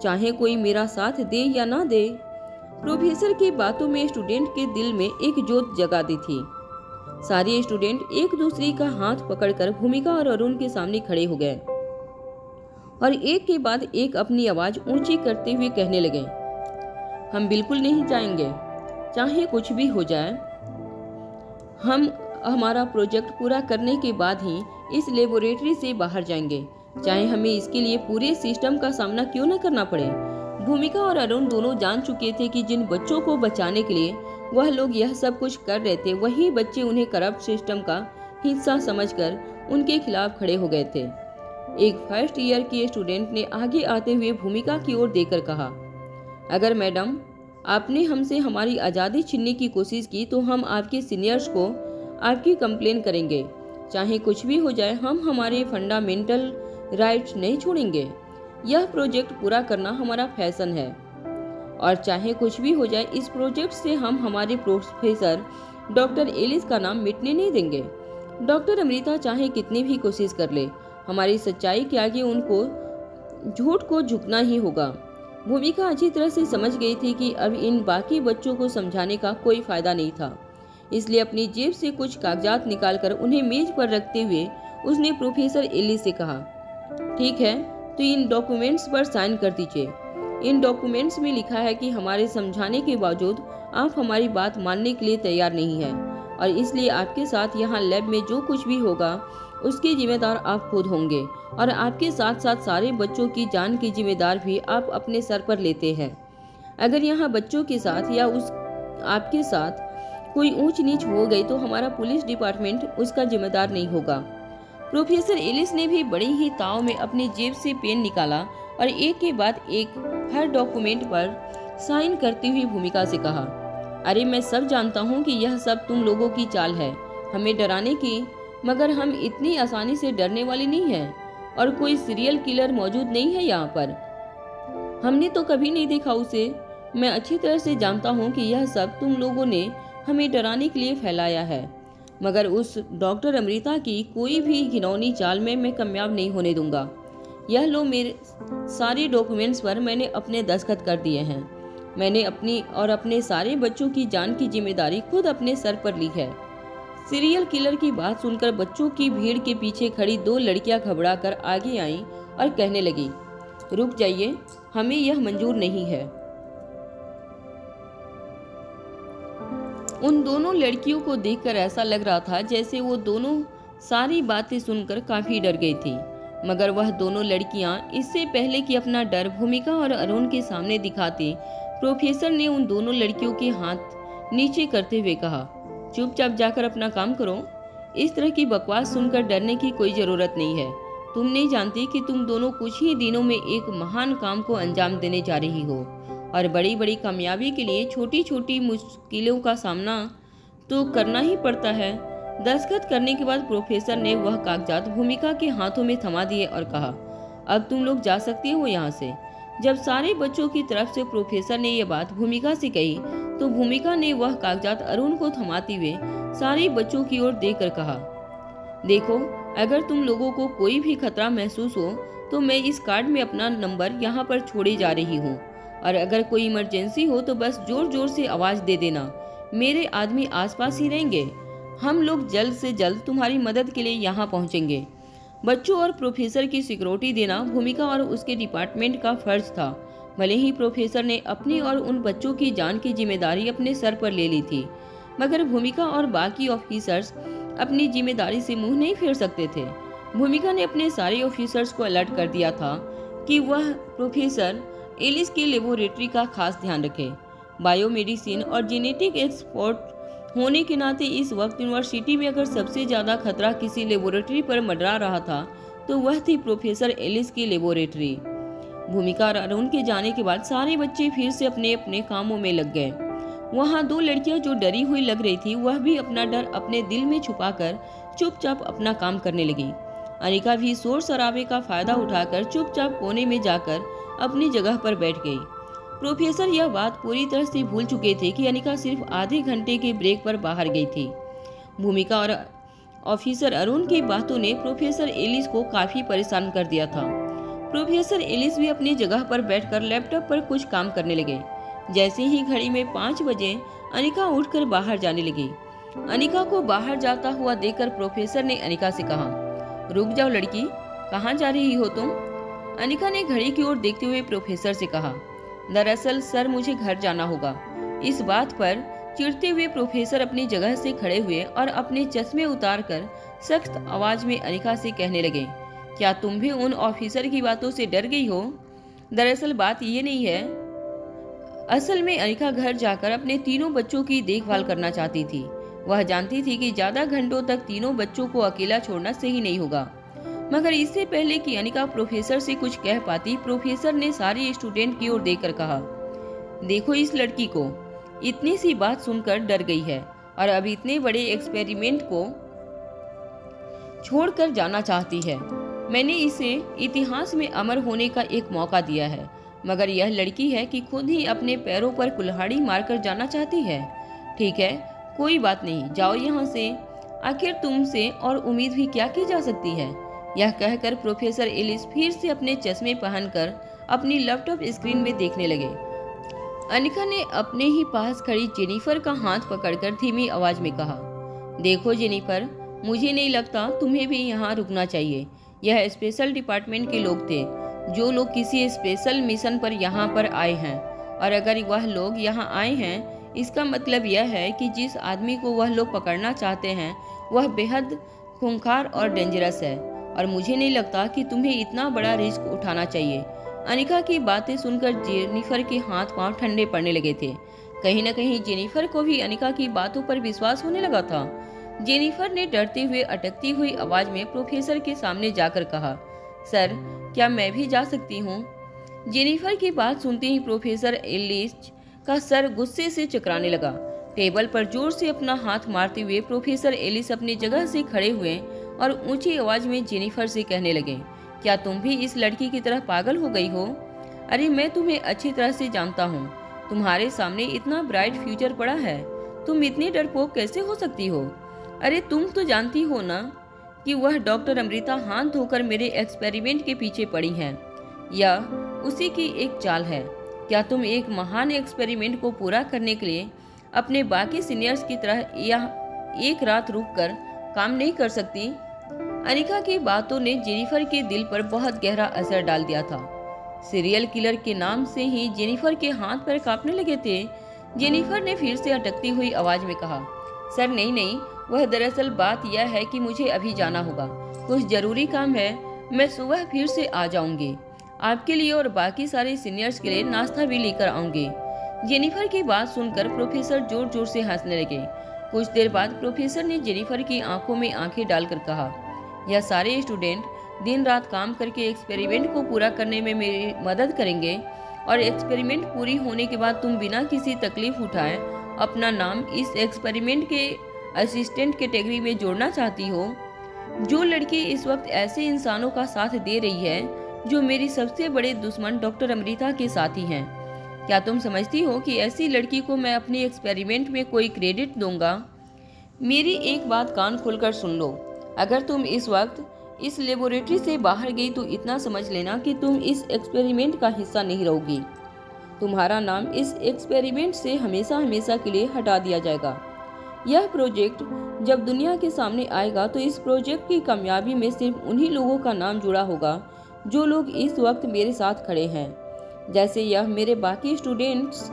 चाहे कोई मेरा साथ दे या ना दे। प्रोफेसर की बातों में स्टूडेंट के दिल में एक जोत जगा दी थी। सारे स्टूडेंट एक दूसरे का हाथ पकड़कर भूमिका और अरुण के सामने खड़े हो गए और एक के बाद एक अपनी आवाज ऊंची करते हुए कहने लगे, हम बिल्कुल नहीं जाएंगे, चाहे कुछ भी हो जाए। हम हमारा प्रोजेक्ट पूरा करने के बाद ही इस लेबोरेटरी से बाहर जाएंगे, चाहे हमें इसके लिए पूरे सिस्टम का सामना क्यों न करना पड़े। भूमिका और अरुण दोनों जान चुके थे कि जिन बच्चों को बचाने के लिए वह लोग यह सब कुछ कर रहे थे, वही बच्चे उन्हें करप्ट सिस्टम का हिस्सा समझकर उनके खिलाफ खड़े हो गए थे। एक फर्स्ट ईयर के स्टूडेंट ने आगे आते हुए भूमिका की ओर देखकर कहा, अगर मैडम आपने हमसे हमारी आज़ादी छीनने की कोशिश की तो हम आपके सीनियर्स को आपकी कंप्लेन करेंगे। चाहे कुछ भी हो जाए, हम हमारे फंडामेंटल राइट्स नहीं छोड़ेंगे। यह प्रोजेक्ट पूरा करना हमारा फैशन है और चाहे कुछ भी हो जाए, इस प्रोजेक्ट से हम हमारे प्रोफेसर डॉक्टर एलिस का नाम मिटने नहीं देंगे। डॉक्टर अमृता चाहे कितनी भी कोशिश कर ले, हमारी सच्चाई के आगे उनको झूठ को झुकना ही होगा। भूमिका अच्छी तरह से समझ गई थी कि अब इन बाकी बच्चों को समझाने का कोई फायदा नहीं था, इसलिए अपनी जेब से कुछ कागजात निकालकर उन्हें मेज पर रखते हुए उसने प्रोफेसर एलिस से कहा, ठीक है, तो इन डॉक्यूमेंट्स पर साइन कर दीजिए। इन डॉक्यूमेंट्स में लिखा है कि हमारे समझाने के बावजूद आप हमारी बात मानने के लिए तैयार नहीं हैं और इसलिए आपके साथ यहाँ लैब में जो कुछ भी होगा उसके जिम्मेदार आप खुद होंगे और आपके साथ साथ सारे बच्चों की जान की जिम्मेदार भी आप अपने सर पर लेते हैं। अगर यहाँ बच्चों के साथ या आपके साथ कोई ऊंच नीच हो गई तो हमारा पुलिस डिपार्टमेंट उसका जिम्मेदार नहीं होगा। प्रोफेसर एलिस ने भी बड़ी ही ताव में अपनी जेब से पेन निकाला और एक के बाद एक हर डॉक्यूमेंट पर साइन करती हुई भूमिका से कहा, अरे मैं सब जानता हूँ कि यह सब तुम लोगों की चाल है हमें डराने की, मगर हम इतनी आसानी से डरने वाले नहीं हैं और कोई सीरियल किलर मौजूद नहीं है यहाँ पर। हमने तो कभी नहीं देखा उसे। मैं अच्छी तरह से जानता हूँ कि यह सब तुम लोगों ने हमें डराने के लिए फैलाया है, मगर उस डॉक्टर अमृता की कोई भी घिनौनी चाल में मैं कामयाब नहीं होने दूंगा। यह लो, मेरे सारे डॉक्यूमेंट्स पर मैंने अपने दस्तखत कर दिए हैं। मैंने अपनी और अपने सारे बच्चों की जान की जिम्मेदारी खुद अपने सर पर ली है। सीरियल किलर की बात सुनकर बच्चों की भीड़ के पीछे खड़ी 2 लड़कियां घबराकर आगे आईं और कहने लगी, रुक जाइए, हमें यह मंजूर नहीं है। उन दोनों लड़कियों को देखकर ऐसा लग रहा था जैसे वो दोनों सारी बातें सुनकर काफी डर गई थी, मगर वह दोनों लड़कियां इससे पहले कि अपना डर भूमिका और अरुण के सामने दिखाती, प्रोफेसर ने उन दोनों लड़कियों के हाथ नीचे करते हुए कहा, चुपचाप जाकर अपना काम करो। इस तरह की बकवास सुनकर डरने की कोई जरूरत नहीं है। तुम नहीं जानती कि तुम दोनों कुछ ही दिनों में एक महान काम को अंजाम देने जा रही हो, और बड़ी बड़ी कामयाबी के लिए छोटी छोटी मुश्किलों का सामना तो करना ही पड़ता है। दस्तखत करने के बाद प्रोफेसर ने वह कागजात भूमिका के हाथों में थमा दिए और कहा, अब तुम लोग जा सकती हो यहाँ से। जब सारे बच्चों की तरफ से प्रोफेसर ने यह बात भूमिका से कही तो भूमिका ने वह कागजात अरुण को थमाते हुए सारे बच्चों की ओर देखकर कहा, देखो, अगर तुम लोगों को कोई भी खतरा महसूस हो तो मैं इस कार्ड में अपना नंबर यहाँ पर छोड़े जा रही हूँ, और अगर कोई इमरजेंसी हो तो बस जोर जोर से आवाज दे देना। मेरे आदमी आसपास ही रहेंगे। हम लोग जल्द से जल्द तुम्हारी मदद के लिए यहाँ पहुँचेंगे। बच्चों और प्रोफेसर की सिक्योरिटी देना भूमिका और उसके डिपार्टमेंट का फर्ज था। भले ही प्रोफेसर ने अपनी और उन बच्चों की जान की जिम्मेदारी अपने सर पर ले ली थी, मगर भूमिका और बाकी ऑफिसर्स अपनी जिम्मेदारी से मुंह नहीं फेर सकते थे। भूमिका ने अपने सारे ऑफिसर्स को अलर्ट कर दिया था कि वह प्रोफेसर एलिस की लेबोरेटरी का खास ध्यान रखे। बायोमेडिसिन और जेनेटिक एक्सपर्ट होने के नाते इस वक्त यूनिवर्सिटी में अगर सबसे ज्यादा खतरा किसी लेबोरेटरी पर मंडरा रहा था तो वह थी प्रोफेसर एलिस की लेबोरेटरी। भूमिका और अरुण के जाने के बाद सारे बच्चे फिर से अपने अपने कामों में लग गए। वहाँ 2 लड़कियां जो डरी हुई लग रही थी, वह भी अपना डर अपने दिल में छुपाकर चुपचाप अपना काम करने लगी। अनिका भी शोर शराबे का फायदा उठाकर चुपचाप कोने में जाकर अपनी जगह पर बैठ गई। प्रोफेसर यह बात पूरी तरह से भूल चुके थे कि अनिका सिर्फ आधे घंटे के ब्रेक पर बाहर गई थी। भूमिका और ऑफिसर अरुण की बातों ने प्रोफेसर एलिस को काफी परेशान कर दिया था। प्रोफेसर एलिस भी अपनी जगह पर बैठकर लैपटॉप पर कुछ काम करने लगे। जैसे ही घड़ी में 5 बजे अनिका उठकर बाहर जाने लगी। अनिका को बाहर जाता हुआ देखकर प्रोफेसर ने अनिका से कहा, रुक जाओ लड़की, कहाँ जा रही हो तुम? अनिका ने घड़ी की ओर देखते हुए प्रोफेसर से कहा, दरअसल सर, मुझे घर जाना होगा। इस बात पर चिढ़ते हुए प्रोफेसर अपनी जगह से खड़े हुए और अपने चश्मे उतारकर सख्त आवाज में अनिका से कहने लगे, क्या तुम भी उन ऑफिसर की बातों से डर गई हो? दरअसल बात ये नहीं है। असल में अनिका घर जाकर अपने तीनों बच्चों की देखभाल करना चाहती थी। वह जानती थी कि ज्यादा घंटों तक तीनों बच्चों को अकेला छोड़ना सही नहीं होगा, मगर इससे पहले कि अनिका प्रोफेसर से कुछ कह पाती, प्रोफेसर ने सारे स्टूडेंट की ओर देखकर कहा, देखो, इस लड़की को इतनी सी बात सुनकर डर गई है और अब इतने बड़े एक्सपेरिमेंट को छोड़कर जाना चाहती है। मैंने इसे इतिहास में अमर होने का एक मौका दिया है, मगर यह लड़की है कि खुद ही अपने पैरों पर कुल्हाड़ी मारकर जाना चाहती है। ठीक है, कोई बात नहीं, जाओ यहाँ से। आखिर तुमसे और उम्मीद भी क्या की जा सकती है? यह कहकर प्रोफेसर एलिस फिर से अपने चश्मे पहनकर अपनी लैपटॉप स्क्रीन में देखने लगे। अनिका ने अपने ही पास खड़ी जेनिफर का हाथ पकड़कर धीमी आवाज में कहा, देखो जेनिफर, मुझे नहीं लगता तुम्हें भी यहाँ रुकना चाहिए। यह स्पेशल डिपार्टमेंट के लोग थे, जो लोग किसी स्पेशल मिशन पर यहाँ पर आए हैं, और अगर वह लोग यहाँ आए हैं, इसका मतलब यह है कि जिस आदमी को वह लोग पकड़ना चाहते हैं वह बेहद खूंखार और डेंजरस है, और मुझे नहीं लगता कि तुम्हें इतना बड़ा रिस्क उठाना चाहिए। अनिका की बातें सुनकर जेनिफर के हाथ पांव ठंडे पड़ने लगे थे। कहीं न कहीं जेनिफर को भी अनिका की बातों पर विश्वास होने लगा था। जेनिफर ने डरते हुए अटकती हुई आवाज में प्रोफेसर के सामने जाकर कहा, सर, क्या मैं भी जा सकती हूँ? जेनिफर की बात सुनते ही प्रोफेसर एलिस का सर गुस्से से चकराने लगा। टेबल पर जोर से अपना हाथ मारते हुए प्रोफेसर एलिस अपनी जगह से खड़े हुए और ऊंची आवाज में जेनिफर से कहने लगे, क्या तुम भी इस लड़की की तरह पागल हो गई हो? अरे मैं तुम्हें अच्छी तरह से जानता हूँ, तुम्हारे सामने इतना ब्राइट फ्यूचर पड़ा है, तुम इतनी डरपोक कैसे हो सकती हो? अरे तुम तो जानती हो ना कि वह डॉक्टर अमृता हाथ धोकर मेरे एक्सपेरिमेंट के पीछे पड़ी हैं, या उसी की एक चाल है। क्या तुम एक महान एक्सपेरिमेंट को पूरा करने के लिए अपने बाकी सीनियर्स की तरह या एक रात रुककर काम नहीं कर सकती? अनिका की बातों ने जेनिफर के दिल पर बहुत गहरा असर डाल दिया था। सीरियल किलर के नाम से ही जेनिफर के हाथ पैर कांपने लगे थे। जेनिफर ने फिर से अटकती हुई आवाज में कहा, सर नहीं, वह दरअसल बात यह है कि मुझे अभी जाना होगा, कुछ जरूरी काम है। मैं सुबह फिर से आ जाऊंगी, आपके लिए और बाकी सारे सीनियर्स के लिए नाश्ता भी लेकर आऊंगी। जेनिफर की बात सुनकर प्रोफेसर जोर जोर से हंसने लगे। कुछ देर बाद प्रोफेसर ने जेनिफर की आंखों में आंखें डालकर कहा, यह सारे स्टूडेंट दिन रात काम करके एक्सपेरिमेंट को पूरा करने में मेरी मदद करेंगे, और एक्सपेरिमेंट पूरी होने के बाद तुम बिना किसी तकलीफ उठाए अपना नाम इस एक्सपेरिमेंट के असिस्टेंट कैटेगरी में जोड़ना चाहती हो। जो लड़की इस वक्त ऐसे इंसानों का साथ दे रही है जो मेरी सबसे बड़े दुश्मन डॉक्टर अमृता के साथी हैं, क्या तुम समझती हो कि ऐसी लड़की को मैं अपने एक्सपेरिमेंट में कोई क्रेडिट दूंगा? मेरी एक बात कान खोलकर सुन लो, अगर तुम इस वक्त इस लेबोरेटरी से बाहर गई तो इतना समझ लेना कि तुम इस एक्सपेरिमेंट का हिस्सा नहीं रहोगी। तुम्हारा नाम इस एक्सपेरिमेंट से हमेशा हमेशा के लिए हटा दिया जाएगा। यह प्रोजेक्ट जब दुनिया के सामने आएगा तो इस प्रोजेक्ट की कामयाबी में सिर्फ उन्हीं लोगों का नाम जुड़ा होगा जो लोग इस वक्त मेरे साथ खड़े हैं, जैसे यह मेरे बाकी स्टूडेंट्स।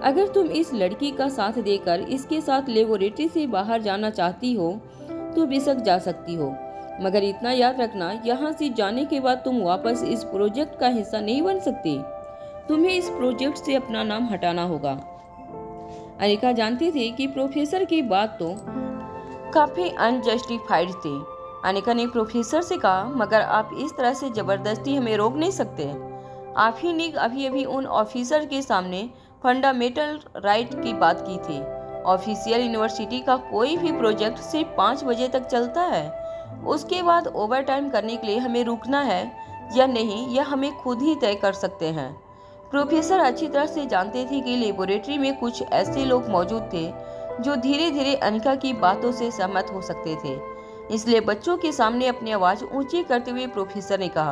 अगर तुम इस लड़की का साथ देकर इसके साथ लेबोरेटरी से बाहर जाना चाहती हो तो बेशक जा सकती हो, मगर इतना याद रखना, यहाँ से जाने के बाद तुम वापस इस प्रोजेक्ट का हिस्सा नहीं बन सकती। तुम्हें इस प्रोजेक्ट से अपना नाम हटाना होगा। अनिका जानती थी कि प्रोफेसर की बात तो काफी अनजस्टिफाइड थी। अनिका ने प्रोफेसर से कहा, मगर आप इस तरह से जबरदस्ती हमें रोक नहीं सकते। आप ही ने अभी उन ऑफिसर के सामने फंडामेंटल राइट की बात की थी। ऑफिशियल यूनिवर्सिटी का कोई भी प्रोजेक्ट सिर्फ 5 बजे तक चलता है, उसके बाद ओवर टाइम करने के लिए हमें रुकना है या नहीं यह हमें खुद ही तय कर सकते हैं। प्रोफेसर अच्छी तरह से जानते थे कि लेबोरेटरी में कुछ ऐसे लोग मौजूद थे जो धीरे धीरे अनिका की बातों से सहमत हो सकते थे, इसलिए बच्चों के सामने अपनी आवाज ऊंची करते हुए प्रोफेसर ने कहा,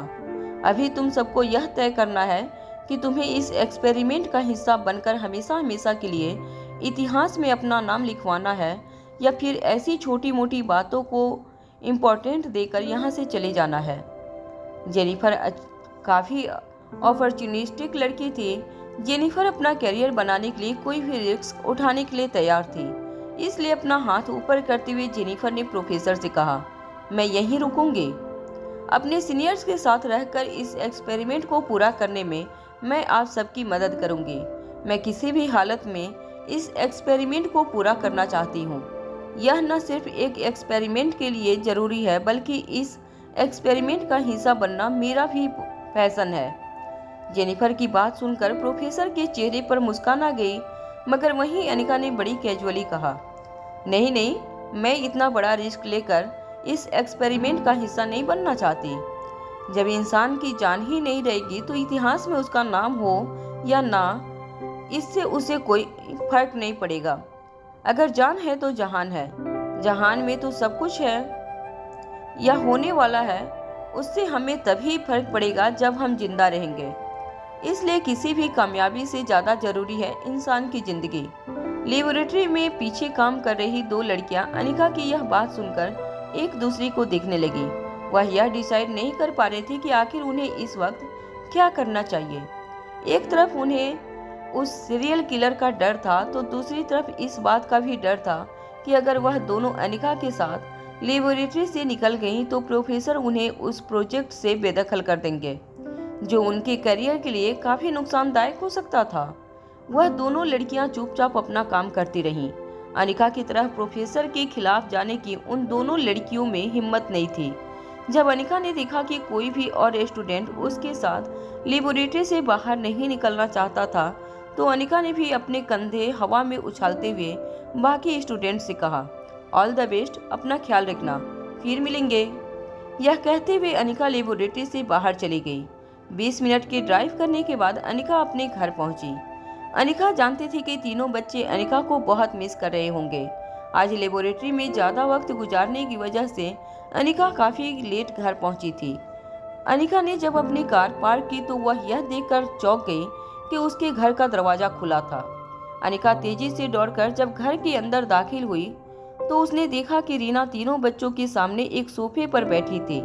अभी तुम सबको यह तय करना है कि तुम्हें इस एक्सपेरिमेंट का हिस्सा बनकर हमेशा हमेशा के लिए इतिहास में अपना नाम लिखवाना है, या फिर ऐसी छोटी मोटी बातों को इम्पोर्टेंट देकर यहाँ से चले जाना है। जेनिफर काफ़ी अपॉर्चुनिस्टिक लड़की थी। जेनिफर अपना करियर बनाने के लिए कोई भी रिस्क उठाने के लिए तैयार थी, इसलिए अपना हाथ ऊपर करते हुए जेनिफर ने प्रोफेसर से कहा, मैं यहीं रुकूंगी। अपने सीनियर्स के साथ रहकर इस एक्सपेरिमेंट को पूरा करने में मैं आप सबकी मदद करूंगी। मैं किसी भी हालत में इस एक्सपेरिमेंट को पूरा करना चाहती हूँ। यह न सिर्फ एक एक्सपेरिमेंट के लिए जरूरी है, बल्कि इस एक्सपेरिमेंट का हिस्सा बनना मेरा भी पैशन है। जेनिफर की बात सुनकर प्रोफेसर के चेहरे पर मुस्कान आ गई, मगर वहीं अनिका ने बड़ी कैजुअली कहा, नहीं, मैं इतना बड़ा रिस्क लेकर इस एक्सपेरिमेंट का हिस्सा नहीं बनना चाहती। जब इंसान की जान ही नहीं रहेगी तो इतिहास में उसका नाम हो या ना, इससे उसे कोई फर्क नहीं पड़ेगा। अगर जान है तो जहान है, जहान में तो सब कुछ है या होने वाला है, उससे हमें तभी फर्क पड़ेगा जब हम जिंदा रहेंगे। इसलिए किसी भी कामयाबी से ज़्यादा जरूरी है इंसान की जिंदगी। लेबोरेटरी में पीछे काम कर रही 2 लड़कियां अनिका की यह बात सुनकर एक दूसरे को देखने लगी। वह यह डिसाइड नहीं कर पा रही थी कि आखिर उन्हें इस वक्त क्या करना चाहिए। एक तरफ उन्हें उस सीरियल किलर का डर था, तो दूसरी तरफ इस बात का भी डर था कि अगर वह दोनों अनिका के साथ लेबोरेटरी से निकल गईं तो प्रोफेसर उन्हें उस प्रोजेक्ट से बेदखल कर देंगे, जो उनके करियर के लिए काफ़ी नुकसानदायक हो सकता था। वह दोनों लड़कियां चुपचाप अपना काम करती रहीं। अनिका की तरह प्रोफेसर के खिलाफ जाने की उन दोनों लड़कियों में हिम्मत नहीं थी। जब अनिका ने देखा कि कोई भी और स्टूडेंट उसके साथ लेबोरेटरी से बाहर नहीं निकलना चाहता था, तो अनिका ने भी अपने कंधे हवा में उछालते हुए बाकी स्टूडेंट से कहा, ऑल द बेस्ट, अपना ख्याल रखना, फिर मिलेंगे। यह कहते हुए अनिका लेबोरेटरी से बाहर चली गई। 20 मिनट के ड्राइव करने के बाद अनिका अपने घर पहुंची। अनिका जानती थी कि तीनों बच्चे अनिका को बहुत मिस कर रहे होंगे। आज लेबोरेटरी में ज़्यादा वक्त गुजारने की वजह से अनिका काफ़ी लेट घर पहुंची थी। अनिका ने जब अपनी कार पार्क की तो वह यह देखकर चौंक गई कि उसके घर का दरवाज़ा खुला था। अनिका तेजी से दौड़कर जब घर के अंदर दाखिल हुई तो उसने देखा कि रीना तीनों बच्चों के सामने एक सोफे पर बैठी थी।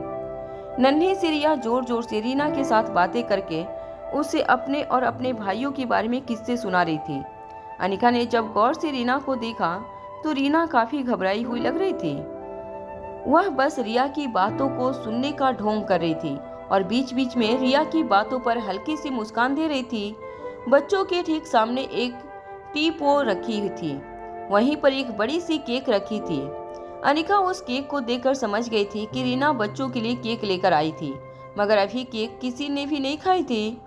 नन्ही सी रिया जोर जोर से रीना के साथ बातें करके उसे अपने और अपने भाइयों के बारे में किस्से सुना रही थी। अनिका ने जब गौर से रीना को देखा तो रीना काफी घबराई हुई लग रही थी। वह बस रिया की बातों को सुनने का ढोंग कर रही थी और बीच बीच में रिया की बातों पर हल्की सी मुस्कान दे रही थी। बच्चों के ठीक सामने एक टी पो रखी हुई थी, वहीं पर एक बड़ी सी केक रखी थी। अनिका उस केक को देखकर समझ गई थी कि रीना बच्चों के लिए केक लेकर आई थी, मगर अभी केक किसी ने भी नहीं खाई थी।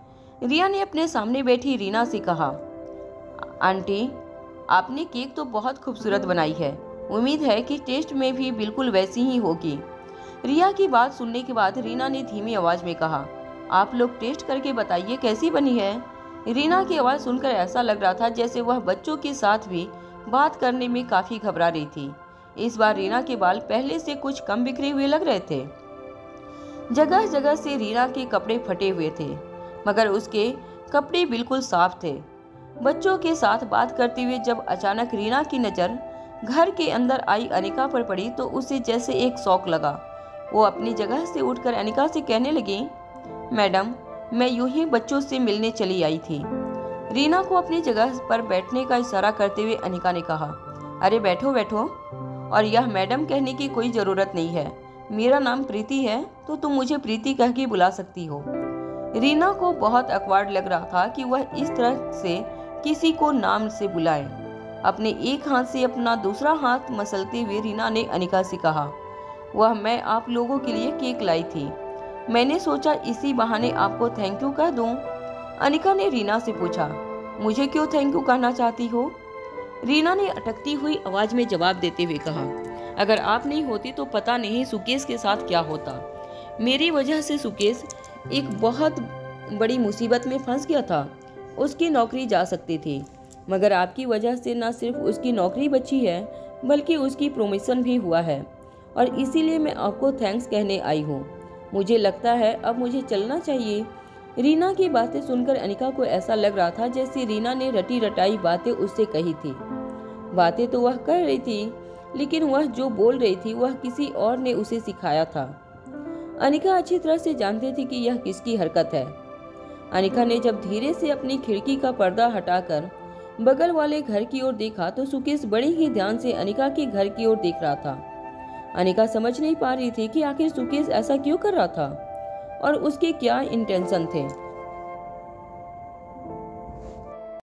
रिया ने अपने सामने बैठी रीना से कहा, आंटी, आपने केक तो बहुत खूबसूरत बनाई है, उम्मीद है कि टेस्ट में भी बिल्कुल वैसी ही होगी। रिया की बात सुनने के बाद रीना ने धीमी आवाज में कहा, आप लोग टेस्ट करके बताइए कैसी बनी है। रीना की आवाज सुनकर ऐसा लग रहा था जैसे वह बच्चों के साथ भी बात करने में काफी घबरा रही थी। इस बार रीना के बाल पहले से कुछ कम बिखरे हुए लग रहे थे। जगह जगह से रीना के कपड़े फटे हुए थे, मगर उसके कपड़े बिल्कुल साफ थे। बच्चों के साथ बात करते हुए जब अचानक रीना की नज़र घर के अंदर आई अनिका पर पड़ी तो उसे जैसे एक शौक लगा। वो अपनी जगह से उठकर अनिका से कहने लगी, मैडम, मैं यूं ही बच्चों से मिलने चली आई थी। रीना को अपनी जगह पर बैठने का इशारा करते हुए अनिका ने कहा, अरे बैठो बैठो, और यह मैडम कहने की कोई ज़रूरत नहीं है। मेरा नाम प्रीति है तो तुम मुझे प्रीति कह के बुला सकती हो। रीना को बहुत अकवार्ड लग रहा था कि वह इस तरह से किसी को नाम से बुलाए। अपने एक हाथ से अपना दूसरा हाथ मसलते हुए रीना ने अनिका से कहा, वह मैं आप लोगों के लिए केक लाई थी, मैंने सोचा इसी बहाने आपको थैंक यू कह दूं। अनिका ने रीना से पूछा, मुझे क्यों थैंक यू कहना चाहती हो? रीना ने अटकती हुई आवाज में जवाब देते हुए कहा, अगर आप नहीं होती तो पता नहीं सुकेश के साथ क्या होता। मेरी वजह से सुकेश एक बहुत बड़ी मुसीबत में फंस गया था। उसकी नौकरी जा सकती थी, मगर आपकी वजह से न सिर्फ उसकी नौकरी बची है बल्कि उसकी प्रमोशन भी हुआ है, और इसीलिए मैं आपको थैंक्स कहने आई हूँ। मुझे लगता है अब मुझे चलना चाहिए। रीना की बातें सुनकर अनिका को ऐसा लग रहा था जैसे रीना ने रटी रटाई बातें उससे कही थी। बातें तो वह कर रही थी, लेकिन वह जो बोल रही थी वह किसी और ने उसे सिखाया था। अनिका अच्छी तरह से जानती थी कि यह किसकी हरकत है। अनिका ने जब धीरे से अपनी खिड़की का पर्दा हटाकर बगल वाले घर की ओर देखा तो सुकेश बड़े ही ध्यान से अनिका के घर की ओर देख रहा था। अनिका समझ नहीं पा रही थी कि आखिर सुकेश ऐसा क्यों कर रहा था और उसके क्या इंटेंशन थे।